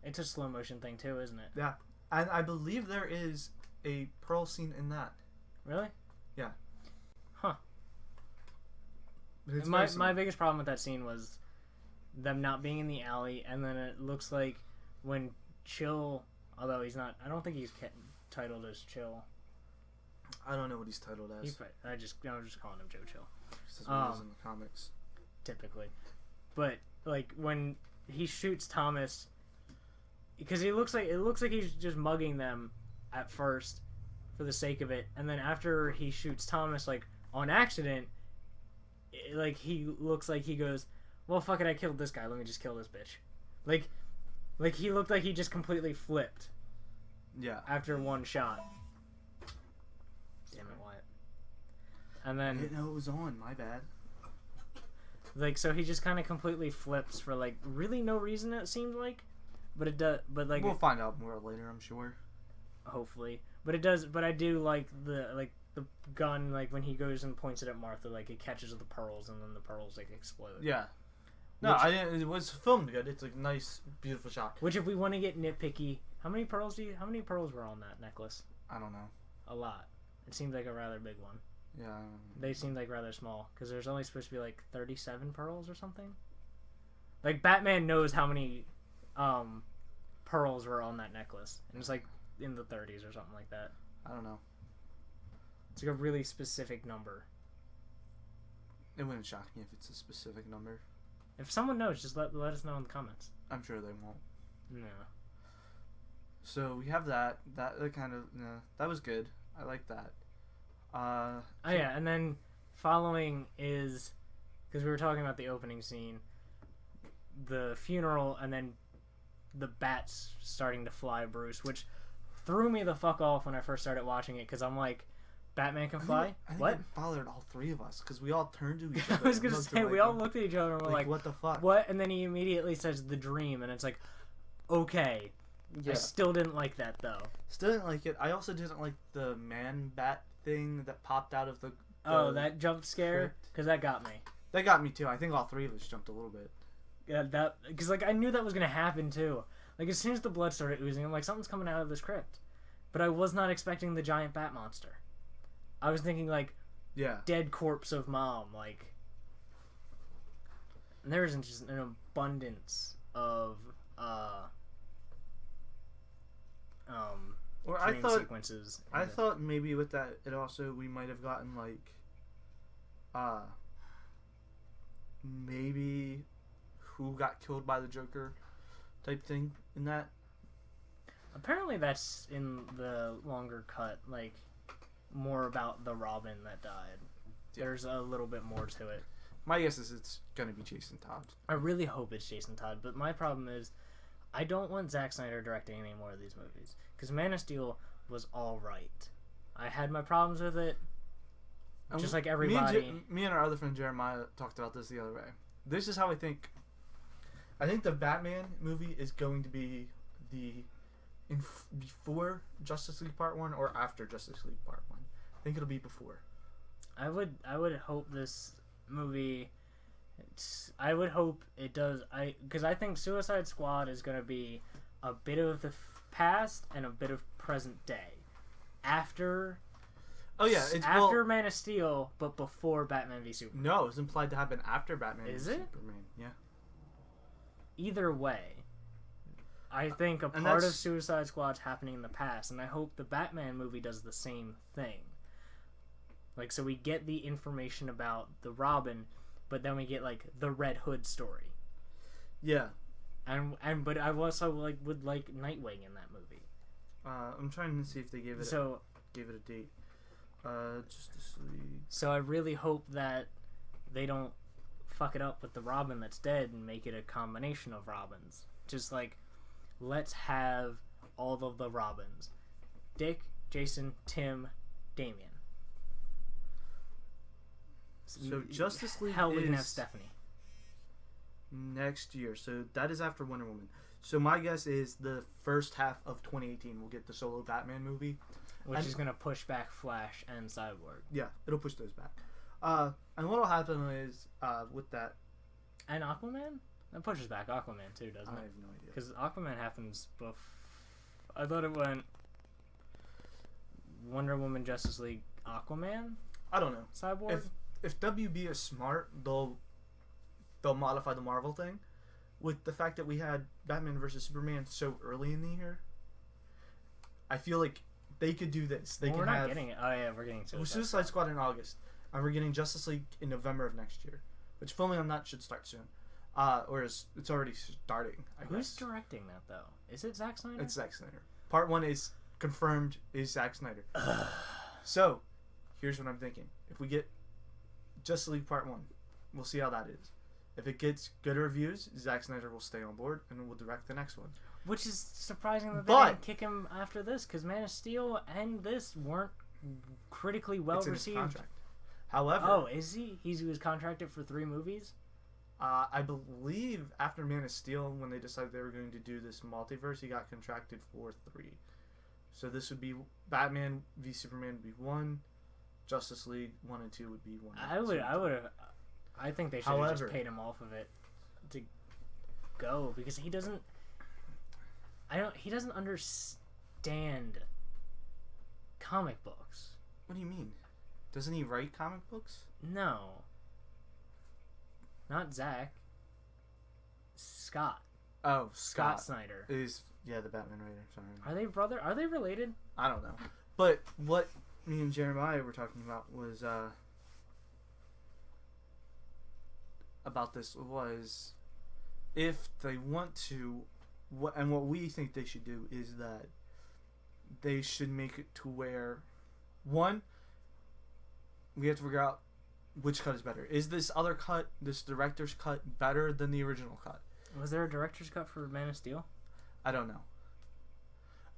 It's a slow motion thing too, isn't it? Yeah. And I believe there is a Pearl scene in that. Really? Yeah. Huh. My biggest problem with that scene was them not being in the alley, and then it looks like when Chill, although he's not, I don't think he's titled as Chill. I don't know what he's titled as. I'm just calling him Joe Chill. This is what he's in the comics. Typically. But like when he shoots Thomas, because it looks like he's just mugging them at first for the sake of it, and then after he shoots Thomas like on accident, like he looks like he goes, well, fuck it, I killed this guy, let me just kill this bitch. Like he looked like he just completely flipped. Yeah. After one shot. Damn it, Wyatt. And then I didn't know it was on, my bad. Like, so he just kind of completely flips for like really no reason. It seems like, but it does. But like, we'll find out more later, I'm sure. Hopefully, but it does. But I do like the gun. Like when he goes and points it at Martha, like it catches the pearls, and then the pearls like explode. Yeah. No, it was filmed good. It's a nice, beautiful shot. Which, if we want to get nitpicky, how many pearls were on that necklace? I don't know. A lot. It seems like a rather big one. Yeah. They seemed like rather small because there's only supposed to be like 37 pearls or something. Like Batman knows how many pearls were on that necklace, and it's like in the 30s or something like that. I don't know. It's like a really specific number. It wouldn't shock me if it's a specific number. If someone knows, just let us know in the comments. I'm sure they won't. No. So we have that. That kind of that was good. I like that. Yeah, and then following is, because we were talking about the opening scene, the funeral, and then the bats starting to fly Bruce, which threw me the fuck off when I first started watching it, because I'm like, Batman can fly? I think what? it bothered all three of us, because we all turned to each other. I was going to say, we all looked at each other and were like, what the fuck? What? And then he immediately says the dream, and it's like, okay. Yeah. I still didn't like that, though. Still didn't like it. I also didn't like the man-bat thing that popped out of the that jump scare? Because that got me. That got me, too. I think all three of us jumped a little bit. Yeah, because like I knew that was going to happen, too. Like, as soon as the blood started oozing, I'm like, something's coming out of this crypt. But I was not expecting the giant bat monster. I was thinking, like, dead corpse of mom, like... And there was just an abundance of, dream sequences. I thought maybe with that, it also, we might have gotten, like, maybe who got killed by the Joker type thing in that. Apparently that's in the longer cut, like, more about the Robin that died. Yeah. There's a little bit more to it. My guess is it's gonna be Jason Todd. I really hope it's Jason Todd, but my problem is I don't want Zack Snyder directing any more of these movies, because Man of Steel was alright. I had my problems with it, just like everybody. Me and our other friend Jeremiah talked about this the other way. This is how I think the Batman movie is going to be before Justice League Part 1 or after Justice League Part 1. I think it'll be before. I would hope this movie... I would hope it does... Because I think Suicide Squad is going to be a bit of the past and a bit of present day. After... Oh, yeah. It's after Man of Steel, but before Batman v Superman. No, it's implied to happen after Batman v Superman. Yeah. Either way, I think a part of Suicide Squad's happening in the past, and I hope the Batman movie does the same thing. Like, so we get the information about the Robin, but then we get, like, the Red Hood story. Yeah. But I also, like, would like Nightwing in that movie. I'm trying to see if they gave it a date. Justice League. So I really hope that they don't fuck it up with the Robin that's dead and make it a combination of Robins. Just like, let's have all of the Robins. Dick, Jason, Tim, Damian. So Justice League we can have Stephanie next year. So that is after Wonder Woman. So my guess is the first half of 2018 we'll get the solo Batman movie. Which is going to push back Flash and Cyborg. Yeah, it'll push those back. And what will happen is, with that... And Aquaman? That pushes back Aquaman too, doesn't it? I have no idea. Because Aquaman happens I thought it went Wonder Woman, Justice League, Aquaman? I don't know. Cyborg? If WB is smart, they'll modify the Marvel thing. With the fact that we had Batman vs. Superman so early in the year, I feel like they could do this. We're not getting it. Oh yeah, we're getting Suicide Squad in August, and we're getting Justice League in November of next year. Which filming on that should start soon, or it's already starting. Who's directing that though? Is it Zack Snyder? It's Zack Snyder. Part 1 is confirmed. Is Zack Snyder. So, here's what I'm thinking: if we get Justice League Part 1, we'll see how that is. If it gets good reviews, Zack Snyder will stay on board and will direct the next one. Which is surprising that they didn't kick him after this, because Man of Steel and this weren't critically well received. Contract. However... Oh, is he? He was contracted for 3 movies? I believe after Man of Steel, when they decided they were going to do this multiverse, he got contracted for 3. So this would be Batman v Superman would be 1, Justice League 1 and 2 would be 1. I think they should have just paid him off of it to go, because he doesn't understand comic books. What do you mean? Doesn't he write comic books? No. Not Zach. Scott. Oh, Scott Snyder. Is the Batman writer. Sorry. Are they related? I don't know. But what me and Jeremiah were talking about was about this was if they want to, what we think they should do is that they should make it to where, one, we have to figure out which cut is better. Is this other cut, this director's cut, better than the original cut? Was there a director's cut for Man of Steel? I don't know.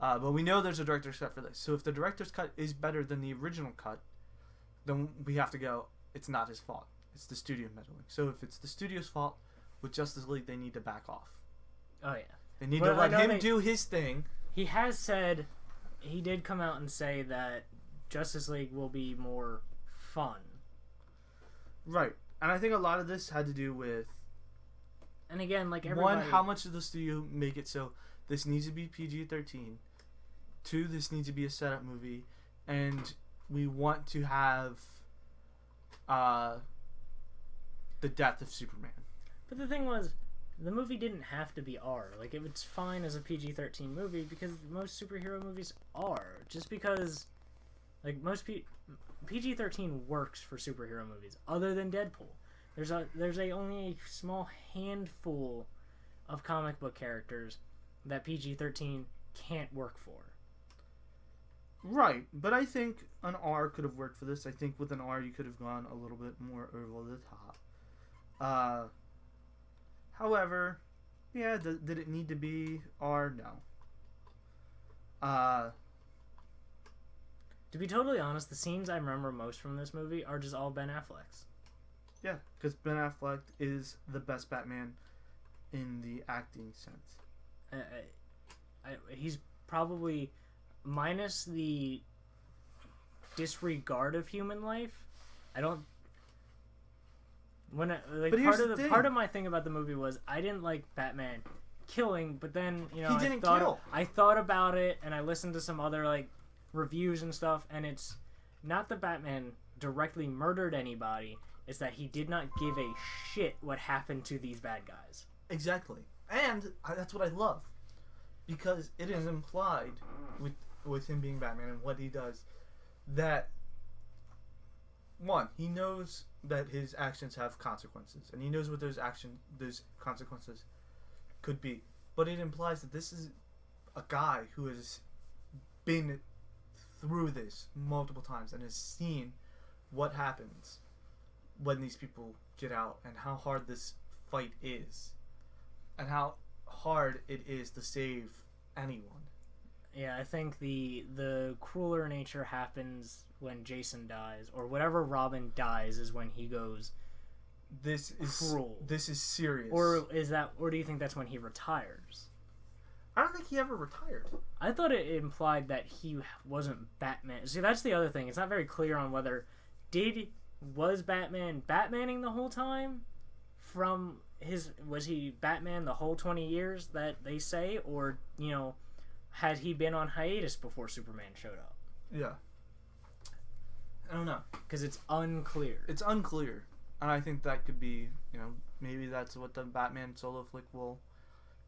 But we know there's a director's cut for this. So if the director's cut is better than the original cut, then we have to go, it's not his fault. It's the studio meddling. So if it's the studio's fault, with Justice League, they need to back off. Oh, yeah. They need to let him do his thing. He has said, he did come out and say that Justice League will be more fun. Right. And I think a lot of this had to do with... And again, like everybody... 1, how much did the studio make it so this needs to be PG-13? 2, this needs to be a setup movie. And we want to have the death of Superman. But the thing was, the movie didn't have to be R. Like, it was fine as a PG-13 movie because most superhero movies are. Just because, like, PG-13 works for superhero movies, other than Deadpool. There's only a small handful of comic book characters that PG-13 can't work for. Right, but I think an R could have worked for this. I think with an R you could have gone a little bit more over the top. However, yeah, did it need to be R? No. To be totally honest, the scenes I remember most from this movie are just all Ben Affleck's. Yeah, because Ben Affleck is the best Batman in the acting sense. He's probably, minus the disregard of human life, I don't... Part of my thing about the movie was I didn't like Batman killing, but then I thought about it and I listened to some other like reviews and stuff, and it's not that Batman directly murdered anybody, it's that he did not give a shit what happened to these bad guys. Exactly, and that's what I love, because it is implied with him being Batman and what he does that, one, he knows that his actions have consequences, and he knows what those consequences could be. But it implies that this is a guy who has been through this multiple times and has seen what happens when these people get out, and how hard this fight is, and how hard it is to save anyone. Yeah, I think the crueler nature happens when Jason dies, or whatever Robin dies is when he goes, this is cruel. This is serious. Or do you think that's when he retires? I don't think he ever retired. I thought it implied that he wasn't Batman. See, that's the other thing. It's not very clear on whether was Batman Batmaning the whole time was he Batman the whole 20 years that they say, or had he been on hiatus before Superman showed up? Yeah. I don't know. Because it's unclear. It's unclear. And I think that could be, maybe that's what the Batman solo flick will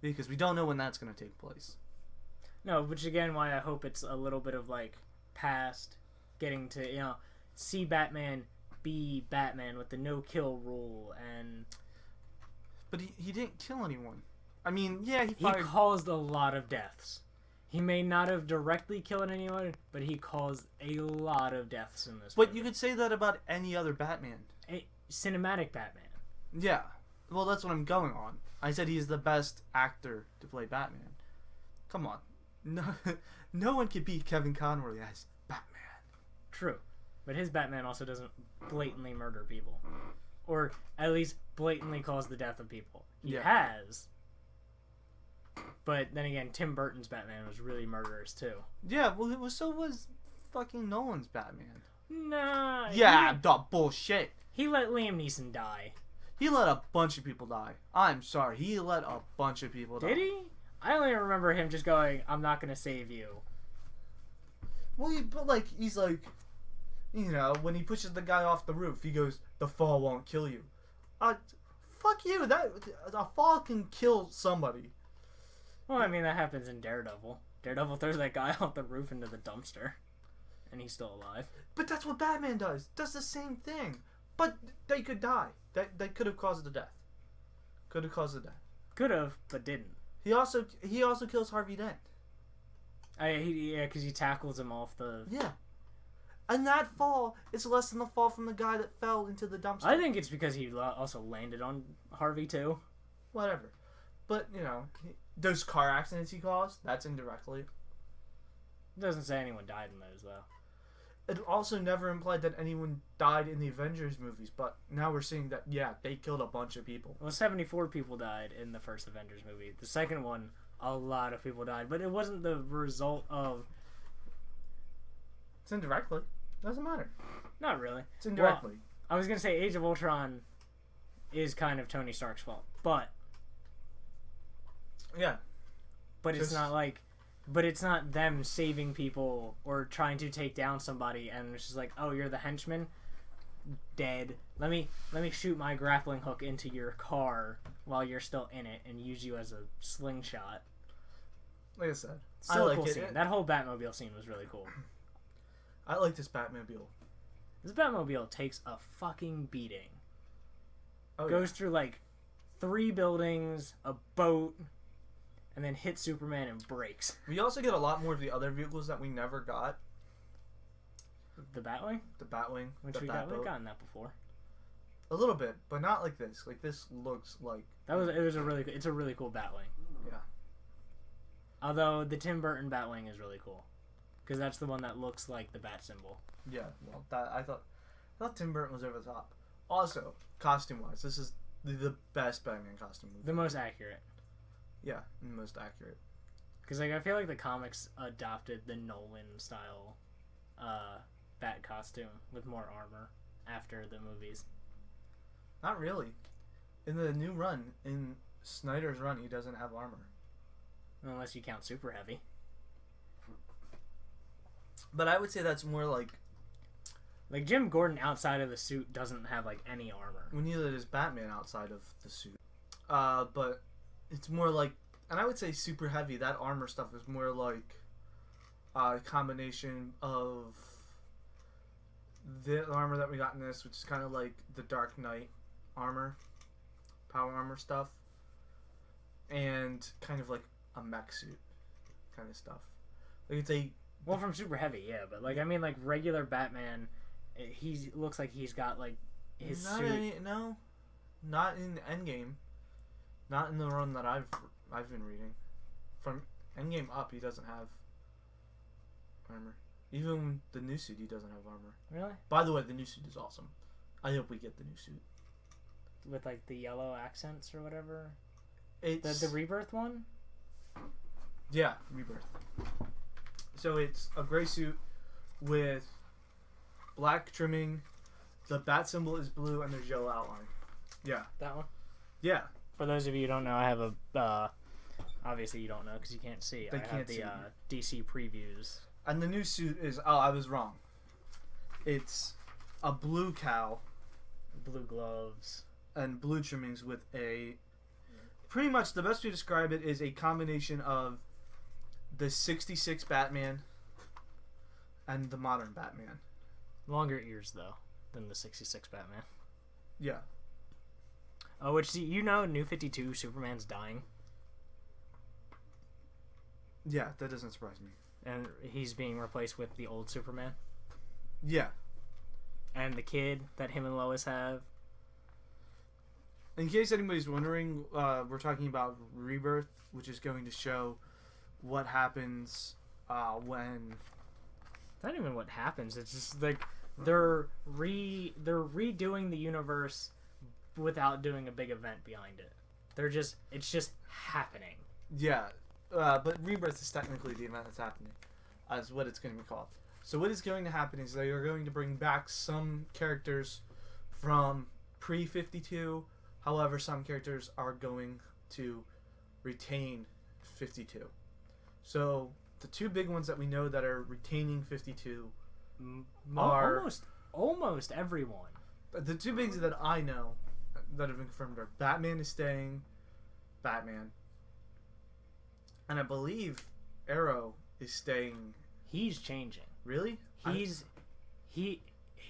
be, because we don't know when that's going to take place. No, which again, why I hope it's a little bit of, like, past, getting to, see Batman be Batman with the no-kill rule, and... But he didn't kill anyone. I mean, yeah, he caused a lot of deaths. He may not have directly killed anyone, but he caused a lot of deaths in this movie. But you could say that about any other Batman. A cinematic Batman. Yeah. Well, that's what I'm going on. I said he's the best actor to play Batman. Come on. No one could beat Kevin Conroy as Batman. True. But his Batman also doesn't blatantly murder people. or at least blatantly caused the death of people. He Yeah. has. But then again, Tim Burton's Batman was really murderous too. Yeah, well, so was fucking Nolan's Batman. Nah. Yeah, bullshit. He let Liam Neeson die. He let a bunch of people die. I'm sorry, he let a bunch of people die. Did he? I only remember him just going, "I'm not gonna save you." Well, but like he's like, you know, when he pushes the guy off the roof, he goes, "The fall won't kill you." Fuck you. That a fall can kill somebody. Well, I mean that happens in Daredevil. Daredevil throws that guy off the roof into the dumpster, and he's still alive. But that's what Batman does. Does the same thing. But they could die. They could have caused the death. Could have caused the death. Could have, but didn't. He also kills Harvey Dent. Because he tackles him off the... Yeah. And that fall is less than the fall from the guy that fell into the dumpster. I think it's because he also landed on Harvey, too. Whatever. But, you know, those car accidents he caused, that's indirectly. It doesn't say anyone died in those, though. It also never implied that anyone died in the Avengers movies, but now we're seeing that, yeah, they killed a bunch of people. Well, 74 people died in the first Avengers movie. The second one, a lot of people died, but it wasn't the result of... It's indirectly. Doesn't matter. Not really. It's indirectly. Well, I was going to say Age of Ultron is kind of Tony Stark's fault, but... Yeah. But it's not like... But it's not them saving people or trying to take down somebody, and it's just like, oh, you're the henchman? Dead. Let me shoot my grappling hook into your car while you're still in it and use you as a slingshot. Like I said, Still a cool scene. That whole Batmobile scene was really cool. I like this Batmobile. This Batmobile takes a fucking beating. Oh, Goes through like 3 buildings, a boat, and then hits Superman and breaks. We also get a lot more of the other vehicles that we never got. The Batwing? The Batwing. Which we've gotten that before. A little bit, but not like this. Like this looks like... It's a really cool Batwing. Yeah. Although the Tim Burton Batwing is really cool. Because that's the one that looks like the bat symbol. Yeah, well, I thought Tim Burton was over the top. Also, costume-wise, this is the best Batman costume movie. The most accurate. Yeah, the most accurate. Because like I feel like the comics adopted the Nolan style bat costume with more armor after the movies. Not really. In the new run, in Snyder's run, he doesn't have armor. Unless you count Super Heavy. But I would say that's more like... Like Jim Gordon outside of the suit doesn't have like any armor. Well, neither does Batman outside of the suit. But it's more like... And I would say Super Heavy, that armor stuff is more like a combination of the armor that we got in this, which is kind of like the Dark Knight armor, power armor stuff, and kind of like a mech suit kind of stuff. Like it's a... Well, from Super Heavy, yeah, but like I mean, like regular Batman, he looks like he's got like his suit. No, not in Endgame, not in the run that I've been reading. From Endgame up, he doesn't have armor. Even the new suit, he doesn't have armor. Really? By the way, the new suit is awesome. I hope we get the new suit with like the yellow accents or whatever. It's the Rebirth one. Yeah, Rebirth. So it's a gray suit with black trimming. The bat symbol is blue and there's yellow outline. Yeah. That one? Yeah. For those of you who don't know, I have a... obviously you don't know because you can't see. I have the DC previews. And the new suit is... Oh, I was wrong. It's a blue cowl. Blue gloves. And blue trimmings with a... Pretty much the best way to describe it is a combination of the 66 Batman and the modern Batman. Longer ears, though, than the 66 Batman. Yeah. Oh, which, you know, New 52, Superman's dying. Yeah, that doesn't surprise me. And he's being replaced with the old Superman. Yeah. And the kid that him and Lois have. In case anybody's wondering, we're talking about Rebirth, which is going to show what happens when... It's not even what happens. It's just like they're redoing the universe without doing a big event behind it. It's just happening. Yeah, but Rebirth is technically the event that's happening, as what it's going to be called. So what is going to happen is they are going to bring back some characters from pre-52. However, some characters are going to retain 52. So the two big ones that we know that are retaining 52 are almost everyone. The two bigs that I know that have been confirmed are Batman is staying, Batman, and I believe Arrow is staying. He's changing. Really? He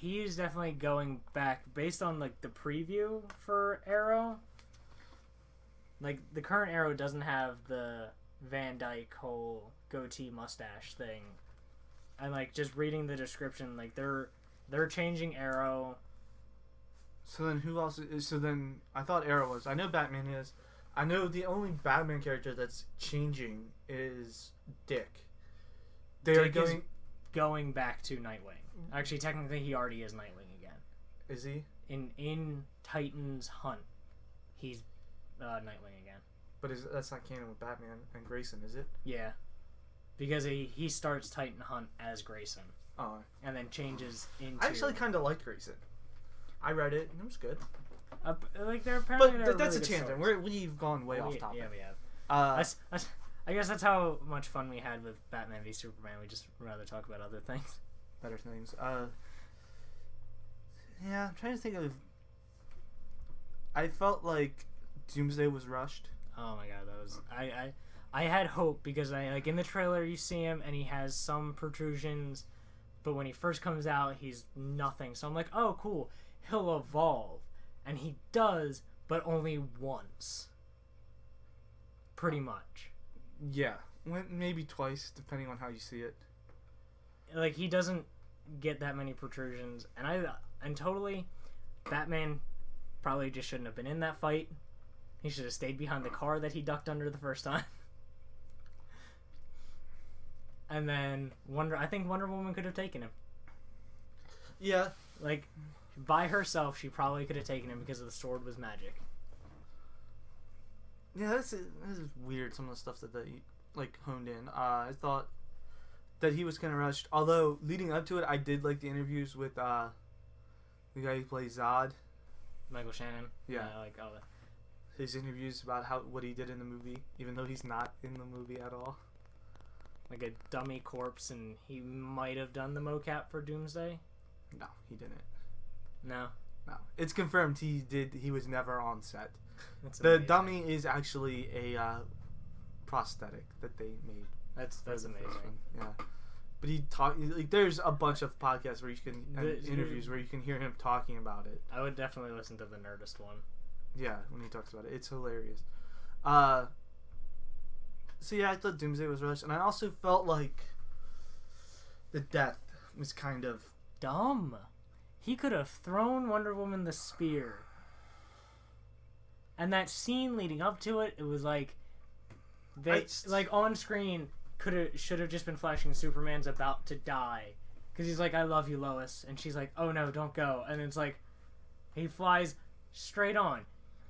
is definitely going back based on like the preview for Arrow. Like the current Arrow doesn't have the Van Dyke whole goatee mustache thing, and like just reading the description, like they're changing Arrow. So then who else is? So then I thought Arrow was. I know Batman is. I know the only Batman character that's changing is Dick. They're going back to Nightwing. Actually, technically, he already is Nightwing again. Is he? In Titan's Hunt, he's Nightwing again. But that's not canon with Batman and Grayson, is it? Yeah, because he starts Titan Hunt as Grayson. Oh. And then changes into. I actually kind of like Grayson. I read it and it was good. Like they're apparently. But that's really a tangent. We've gone way off topic. Yeah, we have. I guess that's how much fun we had with Batman v Superman. We just rather talk about other things. Better things. Yeah, I'm trying to think of. I felt like Doomsday was rushed. Oh my god, that was I had hope because like in the trailer you see him and he has some protrusions, but when he first comes out he's nothing. So I'm like, oh cool, he'll evolve, and he does, but only once. Pretty much. Yeah, maybe twice, depending on how you see it. Like he doesn't get that many protrusions, and totally, Batman probably just shouldn't have been in that fight. He should have stayed behind the car that he ducked under the first time. And then I think Wonder Woman could have taken him. Yeah, like by herself, she probably could have taken him because the sword was magic. Yeah, this is weird. Some of the stuff that they like honed in. I thought that he was kind of rushed. Although leading up to it, I did like the interviews with the guy who plays Zod, Michael Shannon. Yeah, like all that. His interviews about what he did in the movie, even though he's not in the movie at all. Like a dummy corpse, and he might have done the mocap for Doomsday. No, he didn't. No, it's confirmed he did. He was never on set. The dummy is actually a prosthetic that they made. That's amazing. Yeah, but he talk like there's a bunch of podcasts where you can interviews where you can hear him talking about it. I would definitely listen to the Nerdist one. Yeah, when he talks about it, it's hilarious. So yeah, I thought Doomsday was rushed, and I also felt like the death was kind of dumb. He could have thrown Wonder Woman the spear. And that scene leading up to it, it was like like on screen should have just been flashing Superman's about to die, because he's like, I love you, Lois, and she's like, oh no, don't go, and it's like he flies straight on.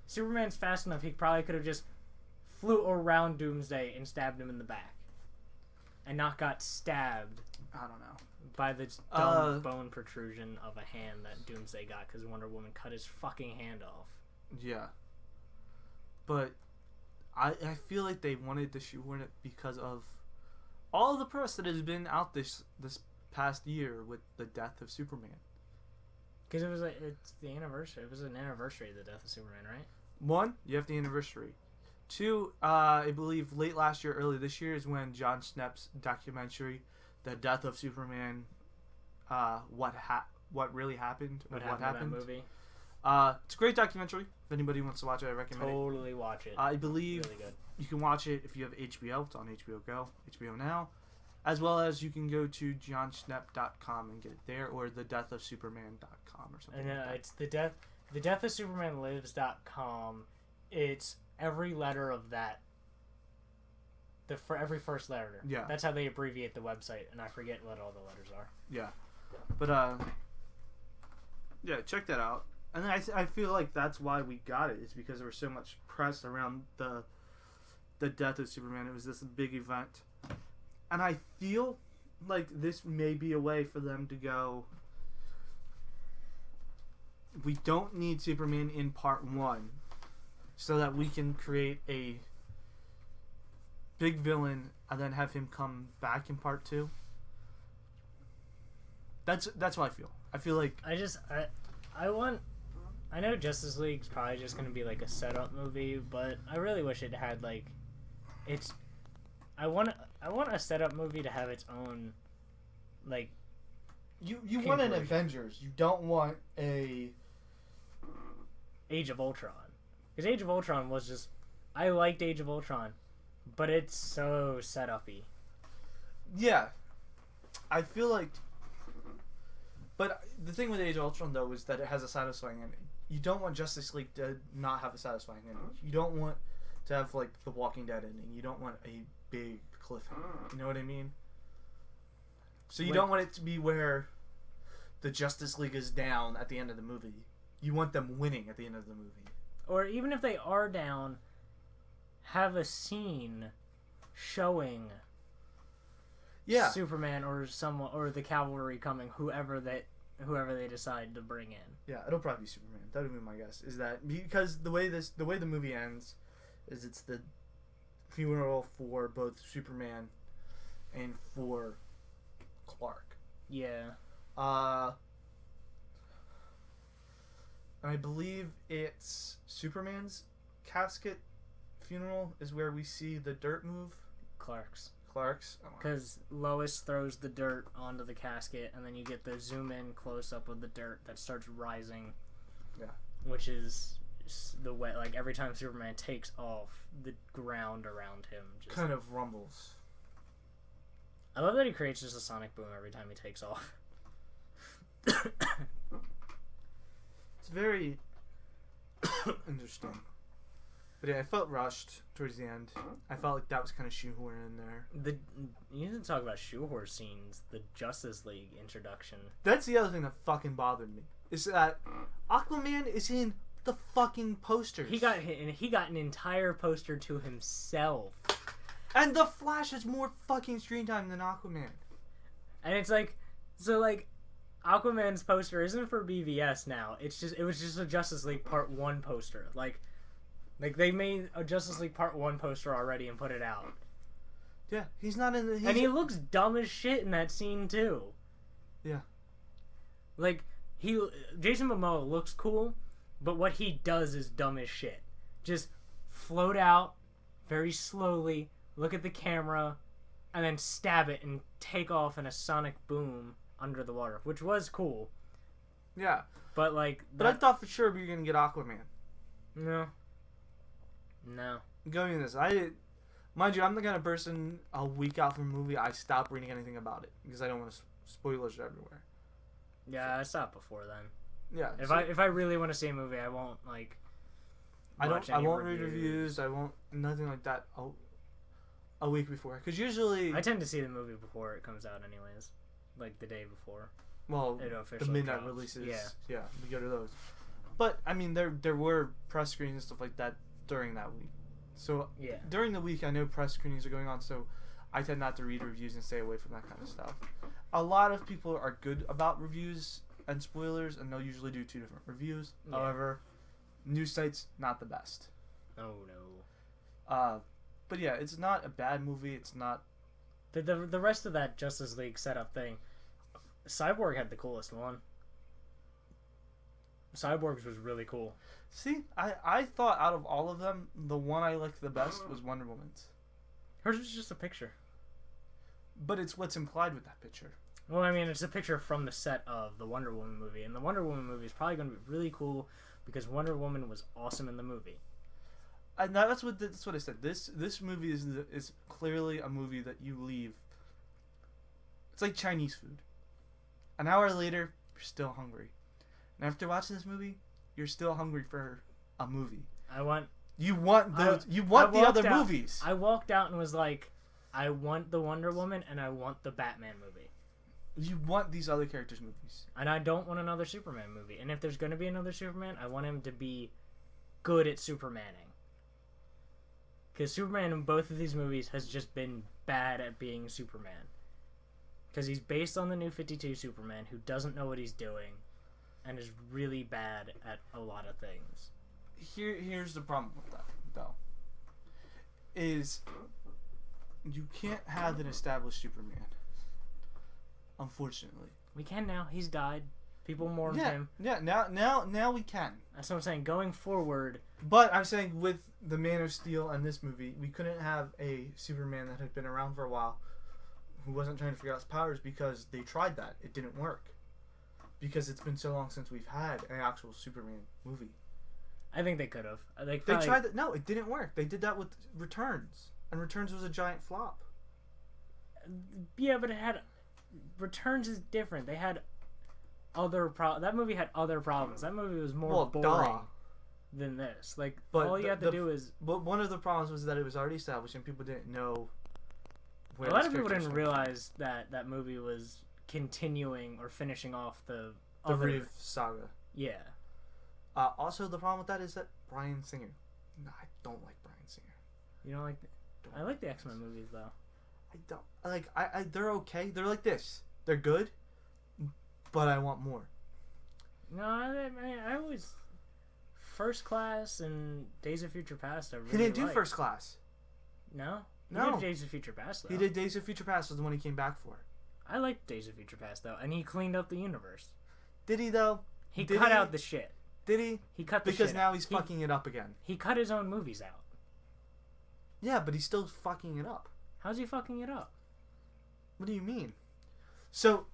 Superman's fast enough, he probably could have just flew around Doomsday and stabbed him in the back, and not got stabbed. I don't know. By the dumb bone protrusion of a hand that Doomsday got because Wonder Woman cut his fucking hand off. Yeah. But I feel like they wanted to shoehorn it because of all the press that has been out this past year with the death of Superman. Because it's the anniversary. It was an anniversary of the death of Superman, right? 1, you have the anniversary. 2, I believe late last year, early this year is when John Schnepp's documentary, The Death of Superman, what really happened, or what happened. That movie. It's a great documentary. If anybody wants to watch it, I recommend it. Totally watch it. I believe really good. You can watch it if you have HBO. It's on HBO Go, HBO Now, as well as you can go to johnschnepp.com and get it there, or thedeathofsuperman.com or something. And it's thedeathofsupermanlives.com. It's every letter of that. For every first letter. Yeah. That's how they abbreviate the website, and I forget what all the letters are. Yeah. But yeah, check that out. And I feel like that's why we got it. It's because there was so much press around the death of Superman. It was this big event. And I feel like this may be a way for them to go, we don't need Superman in part 1 so that we can create a big villain and then have him come back in part 2. That's what I feel. I feel like I know Justice League's probably just going to be like a setup movie, but I really wish it had like I want a setup movie to have its own like you want an Avengers. You don't want a Age of Ultron. Because Age of Ultron was just, I liked Age of Ultron, but it's so set-up-y. Yeah. I feel like, but the thing with Age of Ultron though is that it has a satisfying ending. You don't want Justice League to not have a satisfying ending. You don't want to have like the Walking Dead ending. You don't want a big cliffhanger. You know what I mean? So you don't want it to be where the Justice League is down at the end of the movie. You want them winning at the end of the movie. Or even if they are down, have a scene showing Superman or someone or the cavalry coming, whoever they decide to bring in. Yeah, it'll probably be Superman. That would be my guess. Is that because the way the movie ends is it's the funeral for both Superman and for Clark. Yeah. And I believe it's Superman's casket funeral is where we see the dirt move. Clark's. Because Lois throws the dirt onto the casket, and then you get the zoom in close up of the dirt that starts rising. Yeah. Which is the way, like every time Superman takes off, the ground around him just kind of rumbles. I love that he creates just a sonic boom every time he takes off. It's very interesting. But yeah, I felt rushed towards the end. I felt like that was kind of shoehorned in there. You need to talk about shoehorn scenes. The Justice League introduction. That's the other thing that fucking bothered me. Is that Aquaman is in the fucking posters. He got an entire poster to himself. And the Flash has more fucking screen time than Aquaman. And it's like, so like, Aquaman's poster isn't for BVS now. It was just a Justice League Part 1 poster. Like they made a Justice League Part 1 poster already and put it out. Yeah, he's not in the... And he looks dumb as shit in that scene too. Yeah. Like, Jason Momoa looks cool, but what he does is dumb as shit. Just float out very slowly, look at the camera, and then stab it and take off in a sonic boom under the water, which was cool. Yeah. But like... But I thought for sure we were going to get Aquaman. No. Going this, mind you, I'm the kind of person, a week out from a movie, I stop reading anything about it because I don't want spoilers everywhere. Yeah, I stopped before then. Yeah. If I really want to see a movie, I won't like. I won't read reviews. I won't nothing like that. A week before, because usually I tend to see the movie before it comes out, anyways, like the day before. Well, the midnight drops. Releases. Yeah, we go to those. But I mean, there were press screenings and stuff like that during that week. So during the week, I know press screenings are going on, so I tend not to read reviews and stay away from that kind of stuff. A lot of people are good about reviews and spoilers, and they'll usually do 2 different reviews. Yeah. However, news sites, not the best. Oh no. But yeah, it's not a bad movie. It's not. The rest of that Justice League setup thing, Cyborg had the coolest one. Cyborg's was really cool. See, I thought out of all of them, the one I liked the best was Wonder Woman's. Hers was just a picture. But it's what's implied with that picture. Well, I mean, it's a picture from the set of the Wonder Woman movie, and the Wonder Woman movie is probably going to be really cool because Wonder Woman was awesome in the movie. And that's what I said. This movie is clearly a movie that you leave. It's like Chinese food. An hour later, you're still hungry. And after watching this movie, you're still hungry for a movie. You want the other movies. I walked out and was like, I want the Wonder Woman and I want the Batman movie. You want these other characters' movies. And I don't want another Superman movie. And if there's going to be another Superman, I want him to be good at Supermaning. Because Superman in both of these movies has just been bad at being Superman. Because he's based on the New 52 Superman who doesn't know what he's doing and is really bad at a lot of things. Here's the problem with that, though. Is you can't have an established Superman. Unfortunately. We can now. He's died. People mourn him. Yeah, now we can. That's what I'm saying. Going forward. But I'm saying with the Man of Steel and this movie, we couldn't have a Superman that had been around for a while who wasn't trying to figure out his powers because they tried that. It didn't work. Because it's been so long since we've had an actual Superman movie. I think they could have. They tried that. No, it didn't work. They did that with Returns. And Returns was a giant flop. Yeah, but it had... Returns is different. They had other that movie had other problems. That movie was more boring than this. Like, but all you have to do is... But one of the problems was that it was already established and people didn't know where... A lot of people didn't realize that that movie was continuing or finishing off the Reeve saga. Yeah. Also, the problem with that is that Bryan Singer. No, I don't like Bryan Singer. You don't like... I like the X-Men movies, though. I don't... Like, they're okay. They're like this. They're good, but I want more. No, I always... First Class and Days of Future Past, I really He didn't do First Class. No? He No. did Days of Future Past, though. He did Days of Future Past was the one he came back for. I liked Days of Future Past, though, and he cleaned up the universe. Did he, though? He cut out the shit. Did he? He cut the shit Because now he's fucking it up again. He cut his own movies out. Yeah, but he's still fucking it up. How's he fucking it up? What do you mean? So,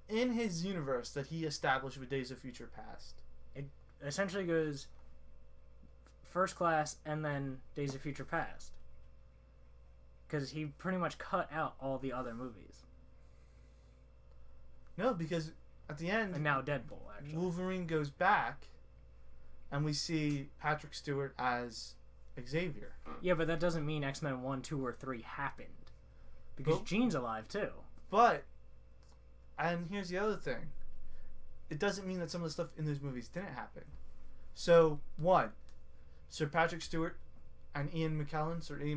in his universe that he established with Days of Future Past, it essentially goes First Class and then Days of Future Past. Because he pretty much cut out all the other movies. No, because at the end... And now Deadpool, actually. Wolverine goes back, and we see Patrick Stewart as Xavier. Yeah, but that doesn't mean X-Men 1, 2, or 3 happened. Because Jean's alive, too. But, and here's the other thing. It doesn't mean that some of the stuff in those movies didn't happen. So, one, Sir Patrick Stewart and Sir Ian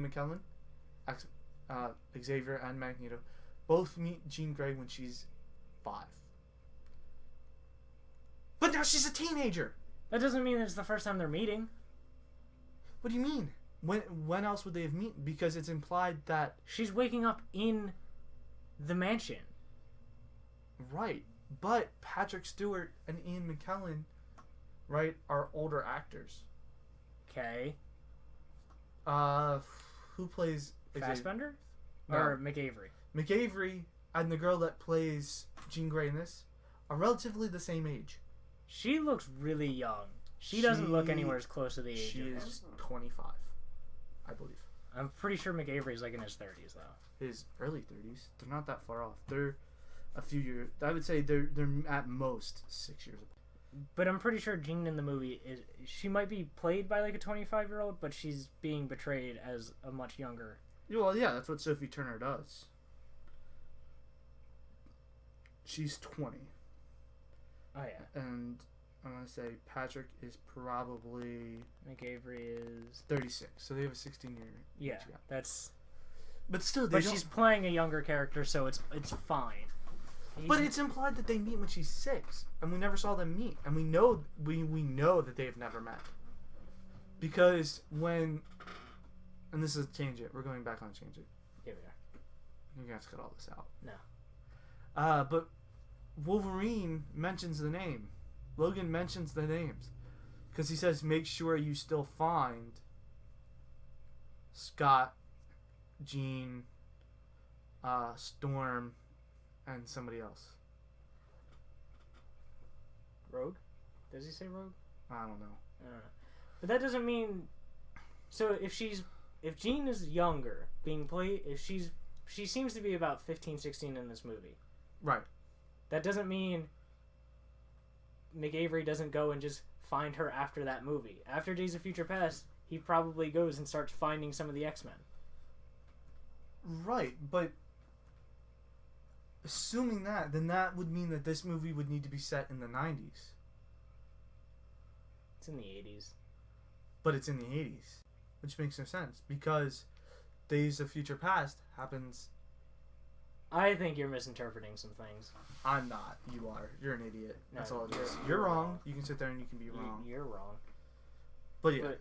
McKellen, Xavier and Magneto, both meet Jean Grey when she's 5. But now she's a teenager! That doesn't mean it's the first time they're meeting. What do you mean? When else would they have met? Because it's implied that... She's waking up in the mansion. Right. But Patrick Stewart and Ian McKellen, right, are older actors. Okay. Who plays... Fassbender? No. Or McAvery? McAvery and the girl that plays Jean Grey in this are relatively the same age. She looks really young. She doesn't look anywhere as close to the age She of is 25, I believe. I'm pretty sure McAvery's like in his 30s, though. His early 30s. They're not that far off. They're a few years... I would say they're at most 6 years apart. But I'm pretty sure Jean in the movie, she might be played by like a 25-year-old, but she's being betrayed as a much younger... Well, yeah, that's what Sophie Turner does. She's 20. Oh, yeah. And I'm going to say Patrick is probably... McAvery is... 36. So they have a 16-year Yeah, that's... But still, But she's playing a younger character, so it's fine. But it's implied that they meet when she's 6, and we never saw them meet, and we know that they have never met. Because when... And this is a tangent. We're going back on a tangent. Here we are. You're going to have to cut all this out. No. But Wolverine mentions the name. Logan mentions the names. Because he says, make sure you still find Scott, Jean, Storm, and somebody else. Rogue? Does he say Rogue? I don't know. But that doesn't mean... So if Jean is younger, being played... She seems to be about 15, 16 in this movie. Right. That doesn't mean McAvery doesn't go and just find her after that movie. After Days of Future Past, he probably goes and starts finding some of the X-Men. Right, but assuming that, then that would mean that this movie would need to be set in the 90s. It's in the 80s. But it's in the 80s, which makes no sense because Days of Future Past happens. I think you're misinterpreting some things. I'm not. You are. You're an idiot. That's all it is. You're wrong. wrong. You can sit there and you can be wrong. You're wrong. But yeah,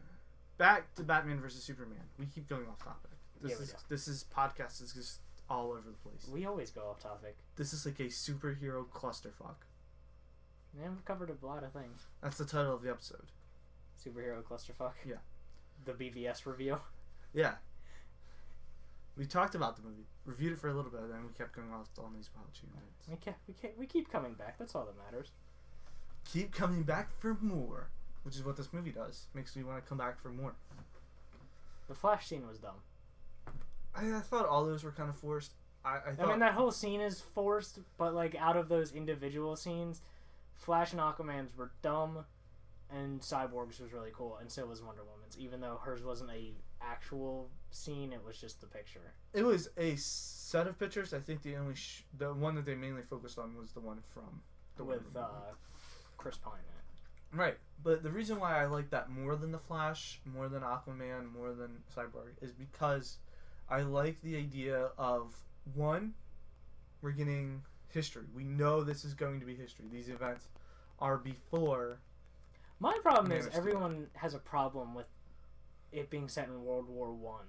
back to Batman versus Superman. We keep going off topic. This is podcast is just all over the place. We always go off topic. This is like a superhero clusterfuck. Man, we've covered a lot of things. That's the title of the episode. Superhero clusterfuck. Yeah. The BVS review. Yeah. We talked about the movie, reviewed it for a little bit, and then we kept going off on these wild tangents. We keep coming back. That's all that matters. Keep coming back for more, which is what this movie does. Makes me want to come back for more. The Flash scene was dumb. I thought all those were kind of forced. I mean, that whole scene is forced, but like out of those individual scenes, Flash and Aquaman's were dumb, and Cyborg's was really cool, and so was Wonder Woman's. Even though hers wasn't a actual scene, it was just the picture. It was a set of pictures. I think the only the one that they mainly focused on was the one from with Chris Pine in it. Right, but the reason why I like that more than the Flash, more than Aquaman, more than Cyborg is because I like the idea of one, we're getting history. We know this is going to be history. These events are before. My problem is everyone has a problem with it being set in World War One.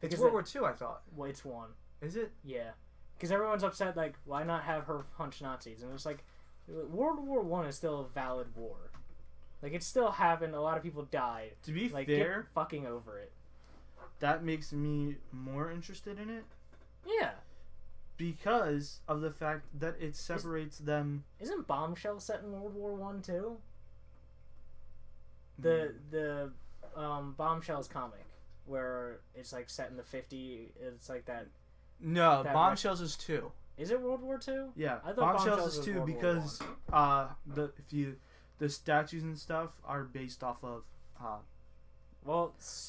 It's World War Two, I thought. Well, it's one. Is it? Yeah, because everyone's upset. Like, why not have her punch Nazis? And it's like, World War One is still a valid war. Like, it still happened. A lot of people died. To be fair, get fucking over it. That makes me more interested in it. Yeah. Because of the fact that it separates them. Isn't Bombshell set in World War One too? The Bombshells comic, where it's like set in the 50s. It's like that. No, Bombshells is 2. Is it World War II? Yeah, I thought Bombshells is 2 because the statues and stuff are based off of.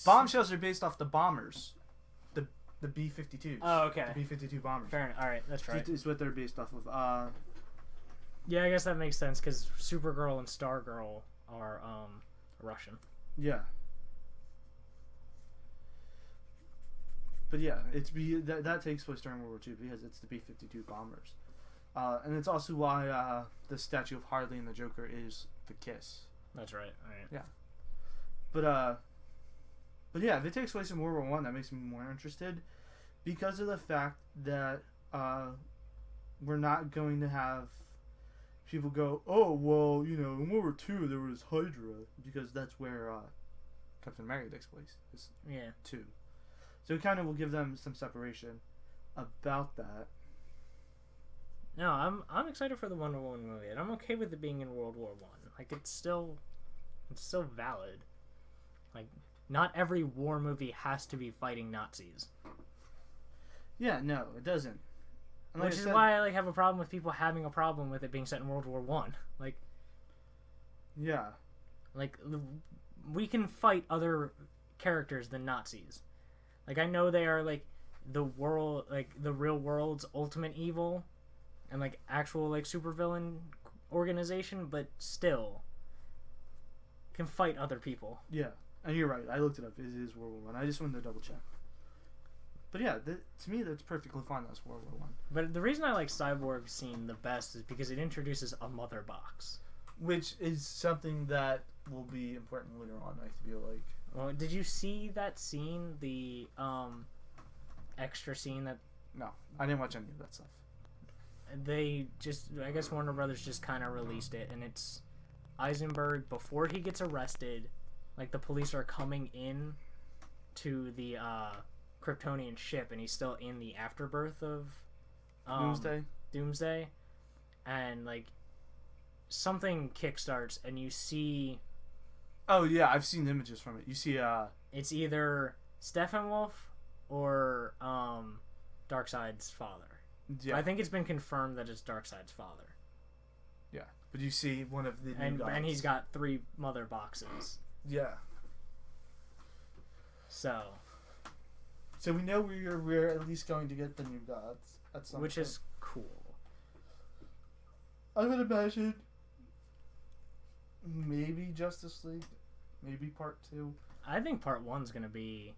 Bombshells are based off the bombers, the B-52s. Oh, okay. The B-52 bombers. Fair enough. All right, that's right. Is what they're based off of. Yeah, I guess that makes sense because Supergirl and Stargirl are Russian. Yeah. But yeah, that takes place during World War II because it's the B-52 bombers, and it's also why the statue of Harley and the Joker is the kiss. That's right. All right. Yeah. But yeah, if it takes place in World War I, that makes me more interested because of the fact that we're not going to have people go, oh well, you know, in World War II there was Hydra because that's where Captain America takes place. Yeah. 2. So it kind of will give them some separation about that. No, I'm excited for the Wonder Woman movie, and I'm okay with it being in World War One. Like it's still valid. Like not every war movie has to be fighting Nazis. Yeah, no, it doesn't. Which is why I have a problem with people having a problem with it being set in World War One. Like, yeah, like we can fight other characters than Nazis. Like I know they are like the world, like the real world's ultimate evil, and like actual like supervillain organization, but still can fight other people. Yeah, and you're right. I looked it up. It is World War One. I just wanted to double check. But yeah, to me that's perfectly fine. That's World War One. But the reason I like Cyborg's scene the best is because it introduces a mother box, which is something that will be important later on. I feel like. Well, did you see that scene? The extra scene that. No, I didn't watch any of that stuff. They just, I guess Warner Brothers just kind of released it, and it's Eisenberg before he gets arrested. Like the police are coming in to the Kryptonian ship, and he's still in the afterbirth of Doomsday, and like something kickstarts, and you see. Oh yeah, I've seen images from it. You see, it's either Steppenwolf or Darkseid's father. Yeah. I think it's been confirmed that it's Darkseid's father. Yeah, but you see one of the new gods. And he's got 3 mother boxes. Yeah. So we know we're at least going to get the new gods at some point. Which is cool. I would imagine maybe Justice League, maybe Part 2. I think Part 1's gonna be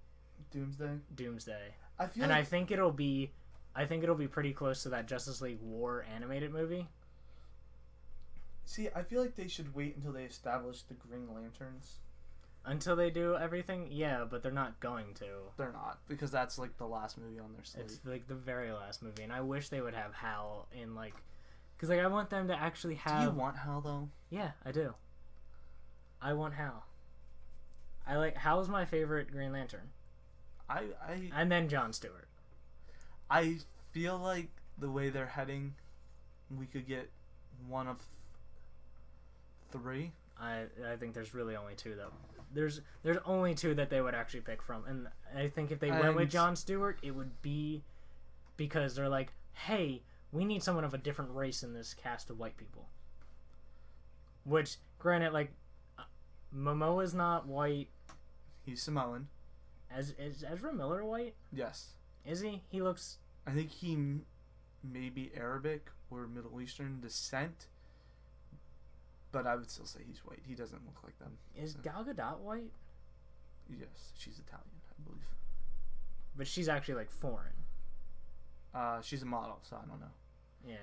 Doomsday. I think it'll be pretty close to that Justice League War animated movie. See, I feel like they should wait until they establish the Green Lanterns. Until they do everything? Yeah, but they're not going to. They're not, because that's like the last movie on their slate. It's like the very last movie, and I wish they would have Hal in like... Because like, I want them to actually have... Do you want Hal, though? Yeah, I do. I want Hal. Hal's my favorite Green Lantern. And then Jon Stewart. I feel like the way they're heading, we could get one of 3. I think there's really only 2 though. There's only 2 that they would actually pick from, and I think if they went with Jon Stewart, it would be because they're like, hey, we need someone of a different race in this cast of white people. Which, granted, like, Momoa's not white. He's Samoan. Is Ezra Miller white? Yes. Is he? He looks... I think he may be Arabic or Middle Eastern descent, but I would still say he's white. He doesn't look like them. Is Gal Gadot white? Yes, she's Italian, I believe. But she's actually, like, foreign. She's a model, so I don't know. Yeah.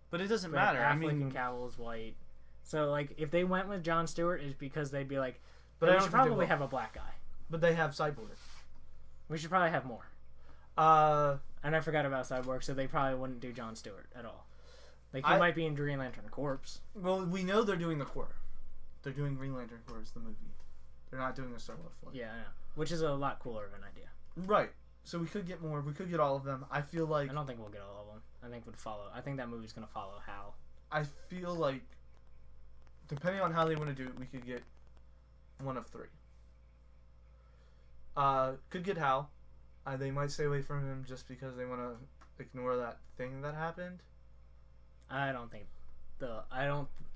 But it doesn't matter. Affleck and Cavill's white. So, like, if they went with Jon Stewart, it's because they'd be like, but we should probably have a black guy. But they have Cyborg. We should probably have more. And I forgot about Cyborg, so they probably wouldn't do Jon Stewart at all. Like, he might be in Green Lantern Corps. Well, we know they're doing the Corps. They're doing Green Lantern Corps, the movie. They're not doing a solo flick. Yeah, I know. Which is a lot cooler of an idea. Right. So we could get more. We could get all of them. I feel like... I don't think we'll get all of them. I think that movie's going to follow Hal. I feel like, depending on how they want to do it, we could get one of 3. Could get Hal. They might stay away from him just because they want to ignore that thing that happened. I don't think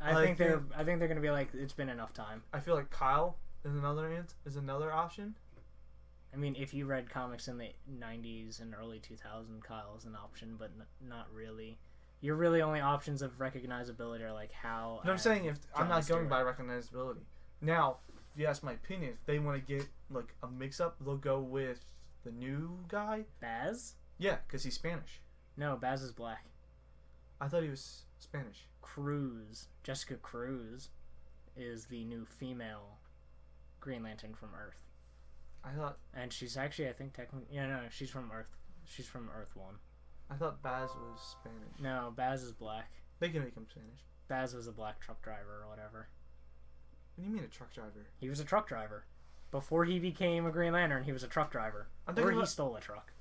I think they're gonna be like, it's been enough time. I feel like Kyle is another option. I mean, if you read comics in the 90s and early 2000s, Kyle is an option, but not really. Your really only options of recognizability are like Hal. But I'm saying I'm not going by recognizability. Now, if you ask my opinion, if they want to get like a mix-up, they'll go with the new guy. Baz? Yeah, because he's Spanish. No, Baz is black. I thought he was Spanish. Jessica Cruz, is the new female Green Lantern from Earth. I thought... And she's actually, I think, technically... Yeah, no, she's from Earth. She's from Earth 1. I thought Baz was Spanish. No, Baz is black. They can make him Spanish. Baz was a black truck driver or whatever. What do you mean a truck driver? He was a truck driver. Before he became a Green Lantern, he was a truck driver. Or he stole a truck.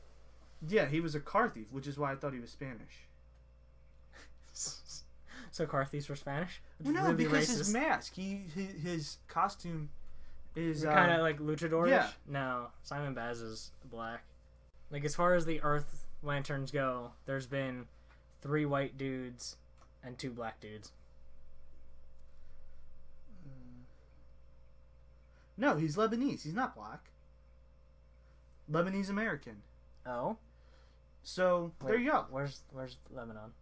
Yeah, he was a car thief, which is why I thought he was Spanish. So car thieves were Spanish? Well, no, really because racist. His mask, his costume is kind of like luchador-ish? Yeah. No, Simon Baz is black. Like, as far as the Earth Lanterns go, there's been 3 white dudes and 2 black dudes. No, he's Lebanese. He's not black. Lebanese American. Oh? So, there you go. Where's Lebanon?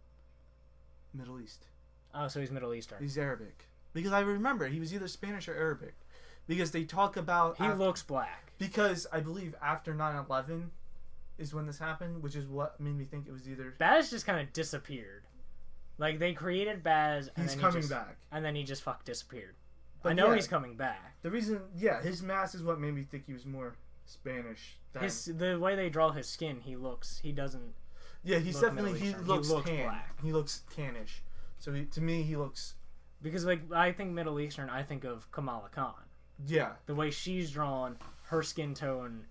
Middle East. Oh, so he's Middle Eastern. He's Arabic. Because I remember he was either Spanish or Arabic. Because they talk about... He looks black. Because I believe after 9/11 is when this happened, which is what made me think it was either... Baz just kind of disappeared. Like, they created Baz, and he's coming back. And then he just disappeared. But I know he's coming back. The reason... Yeah, his mask is what made me think he was more Spanish. The way they draw his skin, he doesn't... Yeah, he's definitely... He looks tan. Black. He looks tannish. So to me, he looks... Because, like, I think Middle Eastern, I think of Kamala Khan. Yeah. The way she's drawn, her skin tone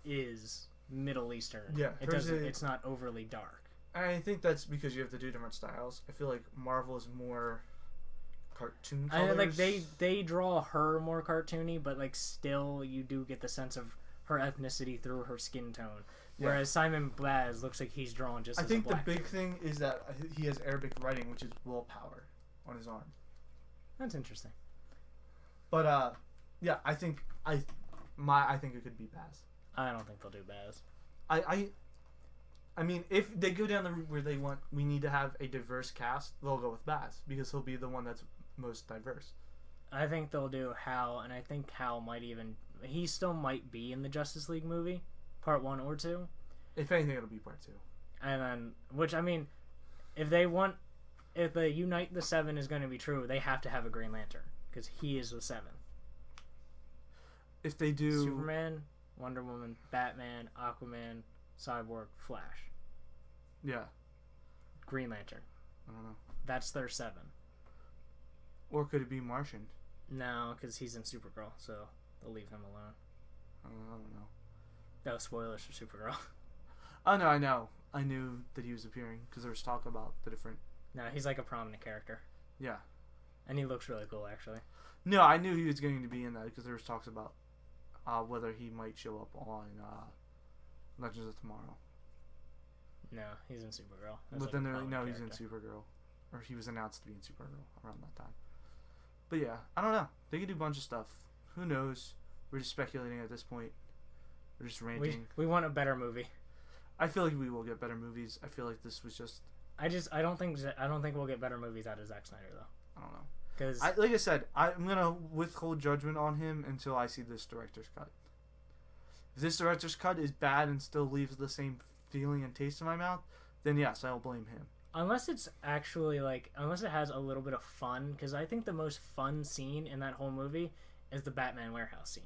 is Middle Eastern. Yeah. It's not overly dark. I think that's because you have to do different styles. I feel like Marvel is more cartoon colors. Like, they draw her more cartoony, but, like, still you do get the sense of her ethnicity through her skin tone. Yeah. Whereas Simon Baz looks like he's drawn just as a black. I think the big thing is that he has Arabic writing, which is willpower on his arm. That's interesting. But yeah, I think I think it could be Baz. I don't think they'll do Baz. I mean, if they go down the route where we need to have a diverse cast, they'll go with Baz because he'll be the one that's most diverse. I think they'll do Hal, and I think Hal he still might be in the Justice League movie, part 1 or 2. If anything, it'll be part 2. And then, which, I mean, if the Unite the Seven is going to be true, they have to have a Green Lantern, because he is the seventh. If they do... Superman, Wonder Woman, Batman, Aquaman, Cyborg, Flash. Yeah. Green Lantern. I don't know. That's their 7. Or could it be Martian? No, because he's in Supergirl, so they'll leave him alone. I don't know. No spoilers for Supergirl. Oh, no, I know. I knew that he was appearing because there was talk about the different... No, he's like a prominent character. Yeah. And he looks really cool, actually. No, I knew he was going to be in that because there was talks about whether he might show up on Legends of Tomorrow. No, he's in Supergirl. But then they're like, no, he's in Supergirl. Or he was announced to be in Supergirl around that time. But yeah, I don't know. They could do a bunch of stuff. Who knows? We're just speculating at this point. We're just ranting. We want a better movie. I feel like we will get better movies. I feel like this was just... I don't think we'll get better movies out of Zack Snyder, though. I don't know. Because like I said, I'm going to withhold judgment on him until I see this director's cut. If this director's cut is bad and still leaves the same feeling and taste in my mouth, then yes, I'll blame him. Unless it's actually, unless it has a little bit of fun, because I think the most fun scene in that whole movie is the Batman warehouse scene.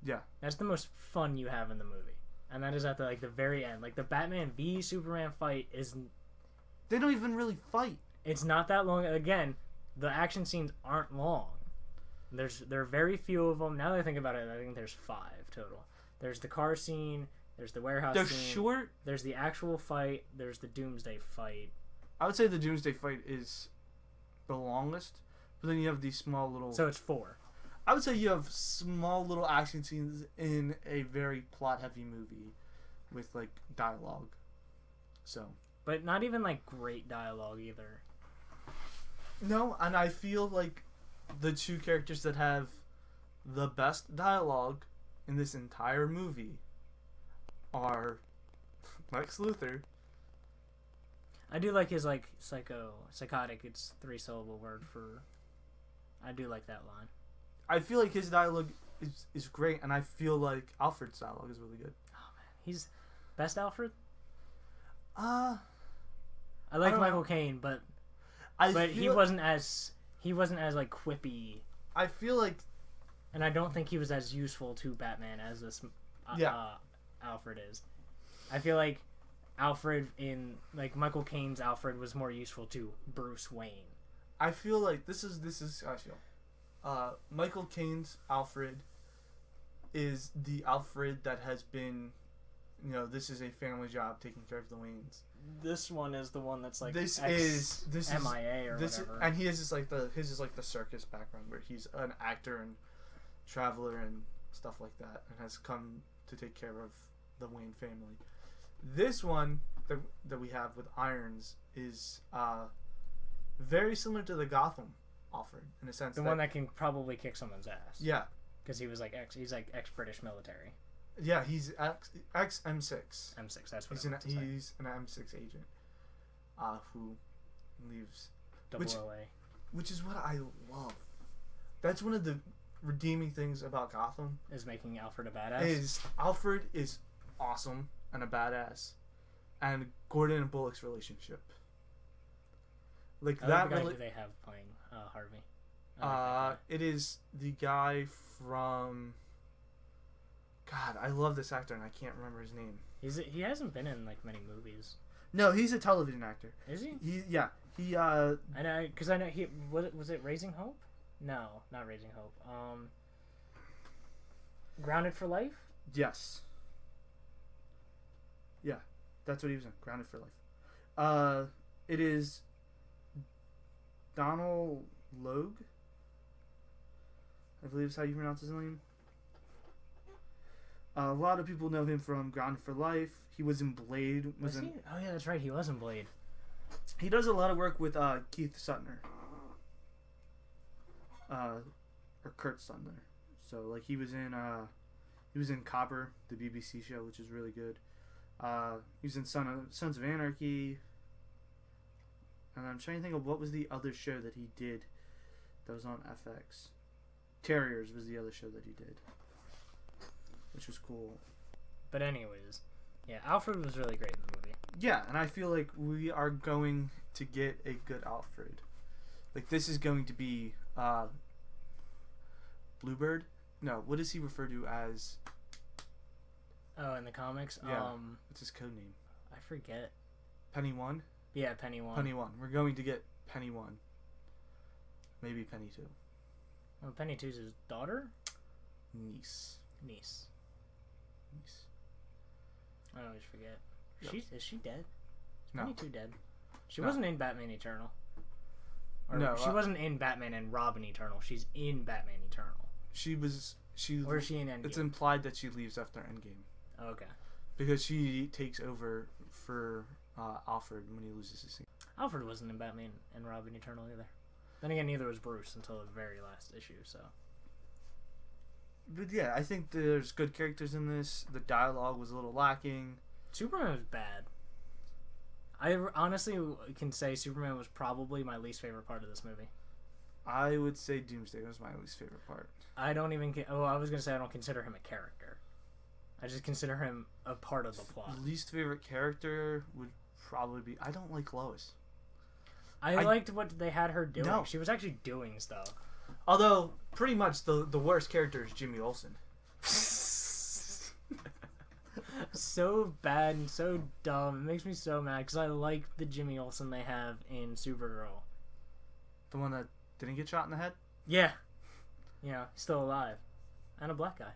Yeah. That's the most fun you have in the movie. And that is at the very end. Like, the Batman v Superman fight is... They don't even really fight. It's not that long. Again, the action scenes aren't long. There are very few of them. Now that I think about it, I think there's 5 total. There's the car scene... There's the warehouse scene. They're short. There's the actual fight. There's the Doomsday fight. I would say the Doomsday fight is the longest, but then you have these small little... So it's 4. I would say you have small little action scenes in a very plot-heavy movie with, like, dialogue. So... But not even, like, great dialogue either. No, and I feel like the 2 characters that have the best dialogue in this entire movie are Lex Luthor. I do like his, like, psychotic, it's 3-syllable word for... I do like that line. I feel like his dialogue is great, and I feel like Alfred's dialogue is really good. Oh, man. He's... Best Alfred? I like Michael Caine, but he wasn't as like quippy. I feel like, and I don't think he was as useful to Batman as this Alfred is. I feel like Alfred Michael Caine's Alfred was more useful to Bruce Wayne. I feel like this is how I feel. Michael Caine's Alfred is the Alfred that has been, this is a family job taking care of the Waynes. This one is the one that's like this is MIA or whatever. And his is like the circus background where he's an actor and traveler and stuff like that, and has come to take care of the Wayne family. This one that we have with Irons is very similar to the Gotham Alfred in a sense. The one that can probably kick someone's ass. Yeah, because he's like ex-British military. Yeah, he's ex M6. M6, that's what he's an M6 agent who leaves OA. Which is what I love. That's one of the redeeming things about Gotham. Is making Alfred a badass. Alfred is awesome and a badass. And Gordon and Bullock's relationship. Like that. Who do they have playing Harvey? It is the guy from... God, I love this actor and I can't remember his name. He hasn't been in like many movies. No, he's a television actor. Is he? He I know, because I know he was it Raising Hope? No, not Raising Hope. Grounded for Life? Yes. Yeah, that's what he was in. Grounded for Life. It is Donald Logue, I believe is how you pronounce his name. A lot of people know him from Grounded for Life. He was in Blade. Was he? Oh yeah, that's right. He was in Blade. He does a lot of work with Keith Sutner. Or Kurt Sutner. So like he was in Copper, the BBC show, which is really good. He was in Sons of Anarchy. And I'm trying to think of what was the other show that he did that was on FX. Terriers was the other show that he did, which was cool. But anyways, yeah, Alfred was really great in the movie. Yeah, and I feel like we are going to get a good Alfred. Like, this is going to be Bluebird? No, what does he refer to as? Oh, in the comics? Yeah. What's his code name? I forget. Penny One? Yeah, Penny One. Penny One. We're going to get Penny One. Maybe Penny Two. Oh, Penny Two's his daughter? Niece. I always forget. Yep. Is she dead? No. Penny Two dead? She No. wasn't in Batman Eternal. Or No, she wasn't in Batman and Robin Eternal. She's in Batman Eternal. Or is she in Endgame? It's implied that she leaves after Endgame. Oh, okay. Because she takes over for Alfred when he loses his scene. Alfred wasn't in Batman and Robin Eternal either. Then again, neither was Bruce until the very last issue, so. But yeah, I think there's good characters in this. The dialogue was a little lacking. Superman was bad. I honestly can say Superman was probably my least favorite part of this movie. I would say Doomsday was my least favorite part. I don't even... I was going to say I don't consider him a character. I just consider him a part of the plot. Least favorite character would probably be... I don't like Lois. I liked what they had her doing. No. She was actually doing stuff. Although, pretty much the worst character is Jimmy Olsen. So bad and so dumb. It makes me so mad because I like the Jimmy Olsen they have in Supergirl. The one that didn't get shot in the head? Yeah. Yeah, still alive. And a black guy.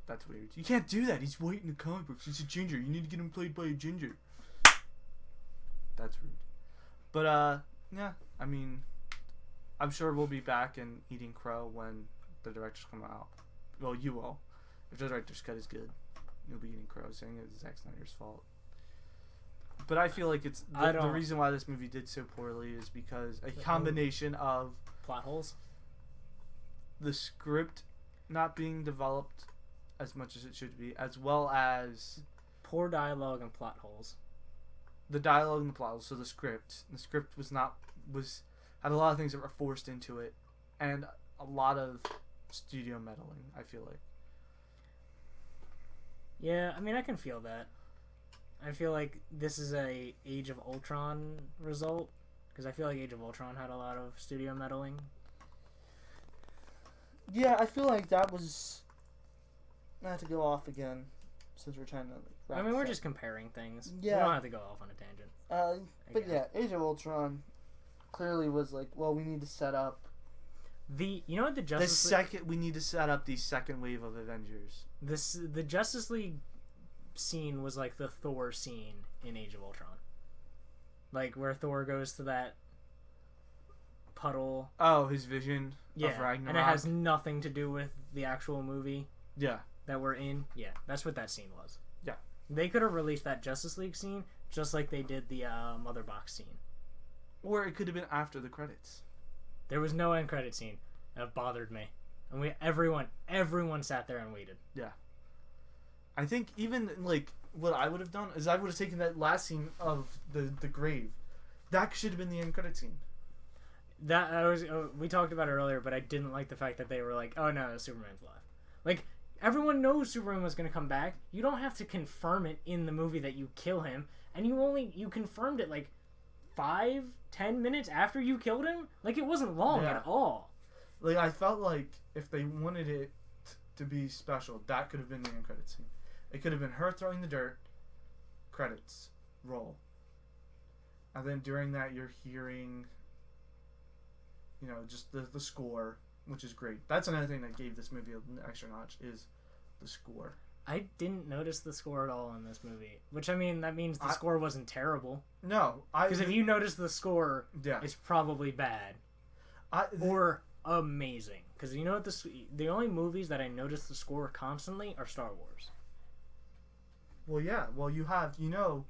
That's weird. You can't do that. He's white in the comic books. He's a ginger. You need to get him played by a ginger. That's rude. But, yeah. I mean, I'm sure we'll be back and eating crow when the directors come out. Well, you will. If the director's cut is good, you'll be eating crow, saying it's Zack Snyder's fault. But I feel like it's the reason why this movie did so poorly is because a combination of plot holes, the script not being developed as much as it should be, as well as poor dialogue and plot holes. The dialogue and the plot holes. So the script had a lot of things that were forced into it, and a lot of studio meddling, I feel like. Yeah, I mean, I can feel that. I feel like this is a Age of Ultron result, because I feel like Age of Ultron had a lot of studio meddling. Yeah, I feel like that was... Not to go off again, since we're trying to... I mean, we're just comparing things. Yeah. We don't have to go off on a tangent. But yeah, Age of Ultron clearly was like, well, we need to set up... You know what the Justice League... We need to set up the second wave of Avengers. The Justice League scene was like the Thor scene in Age of Ultron. Like, where Thor goes to that puddle. Oh, his vision of Ragnarok. And it has nothing to do with the actual movie. Yeah. That we're in. Yeah, that's what that scene was. Yeah. They could have released that Justice League scene just like they did the Mother Box scene. Or it could have been after the credits. There was no end credit scene. That bothered me. And everyone sat there and waited. Yeah. I think even, like, what I would have done is I would have taken that last scene of the grave. That should have been the end credit scene. We talked about it earlier, but I didn't like the fact that they were like, oh no, Superman's alive. Like, everyone knows Superman was going to come back. You don't have to confirm it in the movie that you kill him. And you confirmed it like 5-10 minutes after you killed him. Like, it wasn't long at all. Like, I felt like if they wanted it to be special, that could have been the end credit scene. It could have been her throwing the dirt, credits, roll. And then during that, you're hearing, you know, just the score, which is great. That's another thing that gave this movie an extra notch, is the score. I didn't notice the score at all in this movie. Which, I mean, that means the score wasn't terrible. No. Because if you notice the score, it's probably bad. Or amazing. Because you know what, the only movies that I notice the score constantly are Star Wars. Well, yeah. Well, you have, you know,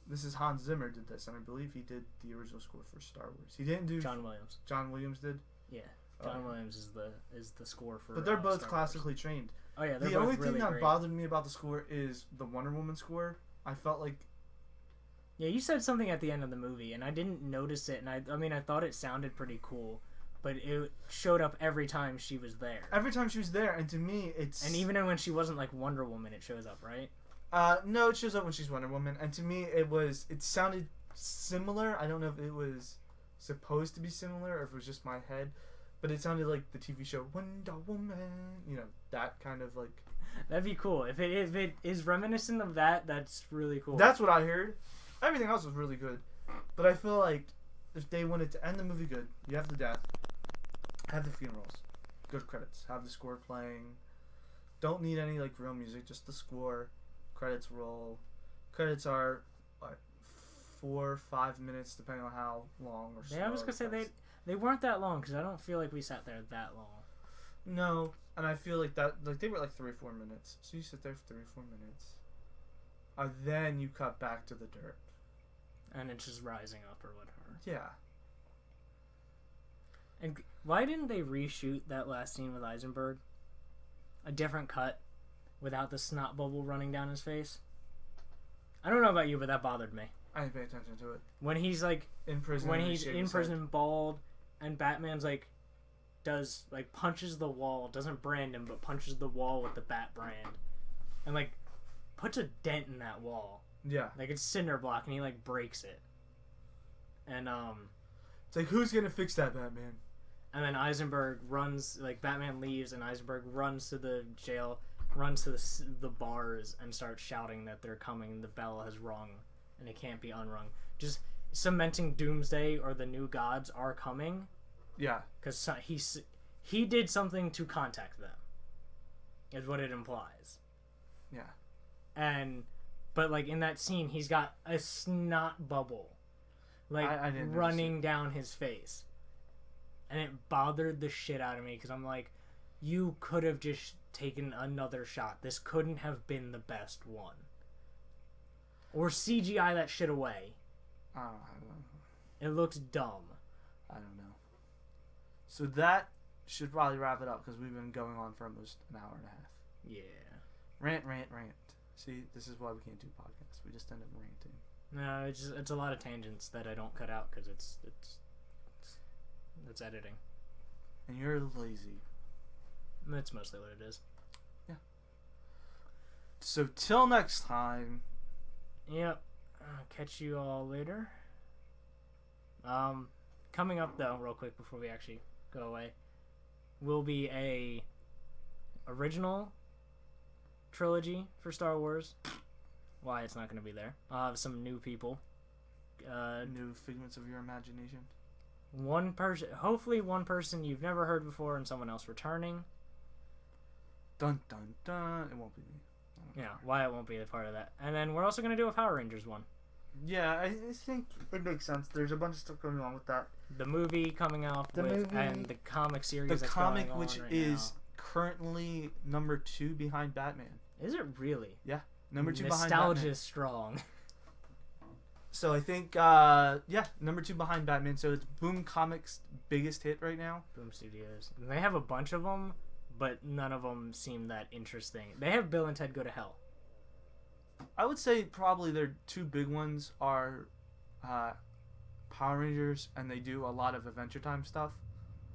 this is Hans Zimmer did this, and I believe he did the original score for Star Wars. He didn't do... John Williams. John Williams did? Yeah. John Williams is the score for... But they're both classically trained. Oh yeah, the only thing that bothered me about the score is the Wonder Woman score. I felt like. Yeah, you said something at the end of the movie, and I didn't notice it, and I thought it sounded pretty cool, but it showed up every time she was there. Every time she was there, and to me, it's... And even when she wasn't, like, Wonder Woman, it shows up, right? No, it shows up when she's Wonder Woman, and to me, it sounded similar. I don't know if it was supposed to be similar, or if it was just my head, but it sounded like the TV show Wonder Woman, you know, that kind of, like... That'd be cool. If it is reminiscent of that, that's really cool. That's what I heard. Everything else was really good. But I feel like if they wanted to end the movie good, you have the death, have the funerals, good credits, have the score playing. Don't need any like real music, just the score. Credits roll. Credits are what, 4 or 5 minutes depending on how long or slow. Yeah, I was gonna say they weren't that long because I don't feel like we sat there that long. No, and I feel like that they were like 3 or 4 minutes. So you sit there for 3 or 4 minutes. Then you cut back to the dirt. And it's just rising up or whatever. Yeah. And why didn't they reshoot that last scene with Eisenberg? A different cut without the snot bubble running down his face? I don't know about you, but that bothered me. I didn't pay attention to it. When he's like in prison, when he's in prison bald, and Batman's like punches the wall, doesn't brand him, but punches the wall with the bat brand, and like puts a dent in that wall. Yeah. Like it's cinder block, and he like breaks it. And it's like, who's gonna fix that, Batman? And then Eisenberg runs, like Batman leaves, and Eisenberg runs to the jail, runs to the bars, and starts shouting that they're coming. The bell has rung, and it can't be unrung. Just cementing Doomsday or the New Gods are coming. Yeah. Because he did something to contact them. Is what it implies. Yeah. But like in that scene, he's got a snot bubble, like I running down his face, and it bothered the shit out of me because I'm like, you could have just taken another shot. This couldn't have been the best one, or CGI that shit away. I don't know. It looks dumb. I don't know. So that should probably wrap it up because we've been going on for almost an hour and a half. Yeah. Rant. See, this is why we can't do podcasts. We just end up ranting. No, it's a lot of tangents that I don't cut out because it's editing. And you're lazy. That's mostly what it is. Yeah. So till next time. Yep. I'll catch you all later. Coming up though, real quick before we actually go away, will be a original trilogy for Star Wars. Why it's not going to be there. I'll have some new people. New figments of your imagination. Hopefully one person you've never heard before and someone else returning. Dun dun dun. It won't be me. Yeah, Wyatt won't be a part of that. And then we're also going to do a Power Rangers one. Yeah, I think it makes sense. There's a bunch of stuff going on with that. The movie coming out and the comic series the comic which is currently number 2 behind Batman. Is it really? Yeah, number 2 behind Batman. Nostalgia is strong. So I think, number 2 behind Batman. So it's Boom Comics' biggest hit right now. Boom Studios. And they have a bunch of them, but none of them seem that interesting. They have Bill and Ted Go to Hell. I would say probably their 2 big ones are Power Rangers, and they do a lot of Adventure Time stuff.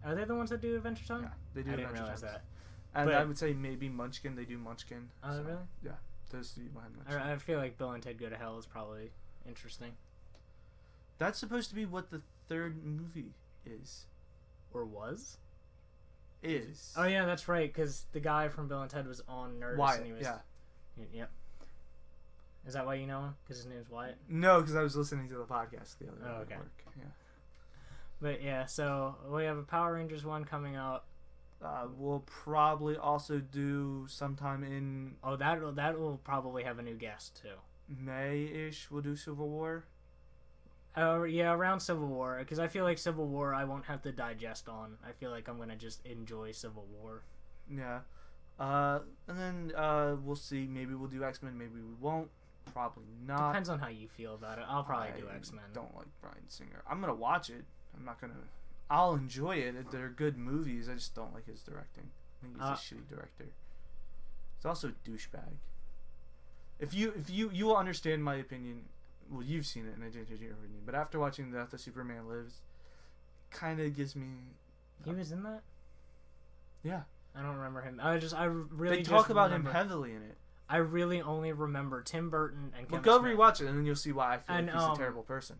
Are they the ones that do Adventure Time? Yeah, they do. I didn't realize that. And but I would say maybe Munchkin. They do Munchkin. Oh, so, really? Yeah, those 2 behind Munchkin. I feel like Bill and Ted Go to Hell is probably interesting. That's supposed to be what the 3rd movie is. Or was? Is. Oh, yeah, that's right, because the guy from Bill and Ted was on Nerdist. Wyatt, and he was, yeah. Yep. Is that why you know him? Because his name's Wyatt? No, because I was listening to the podcast the other day okay. at work. Yeah. But yeah, so we have a Power Rangers one coming out. We'll probably also do sometime in... Oh, that will probably have a new guest, too. May-ish, we'll do Civil War. Yeah, around Civil War. Because I feel like Civil War I won't have to digest on. I feel like I'm going to just enjoy Civil War. Yeah. And then we'll see. Maybe we'll do X-Men, maybe we won't. Probably not. Depends on how you feel about it. I'll probably do X-Men. Don't like Bryan Singer. I'm going to watch it. I'm not going to... I'll enjoy it. They're good movies. I just don't like his directing. I think he's a shitty director. He's also a douchebag. If you will understand my opinion. Well, you've seen it, and I didn't hear your opinion. But after watching Death of Superman Lives, kind of gives me. He was in that. Yeah. I don't remember him. I really. They talk about him heavily in it. I really only remember Tim Burton and Kevin go Smith. Rewatch it, and then you'll see why I feel like he's a terrible person.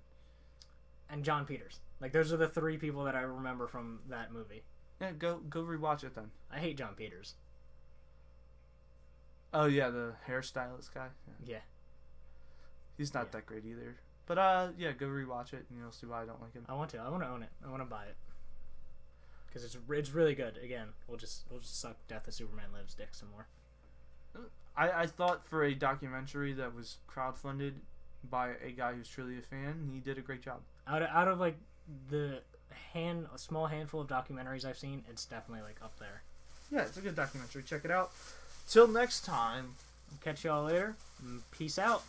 And John Peters. Like, those are the three people that I remember from that movie. Yeah, go rewatch it then. I hate John Peters. Oh yeah, the hairstylist guy. Yeah. He's not that great either. But yeah, go rewatch it, and you'll see why I don't like him. I want to own it. I want to buy it. Because it's really good. Again, we'll just suck Death of Superman Lives dick some more. I thought for a documentary that was crowdfunded by a guy who's truly a fan, he did a great job. Out of like a small handful of documentaries I've seen, it's definitely like up there. Yeah, it's a good documentary. Check it out. Till next time. Catch y'all later. Peace out.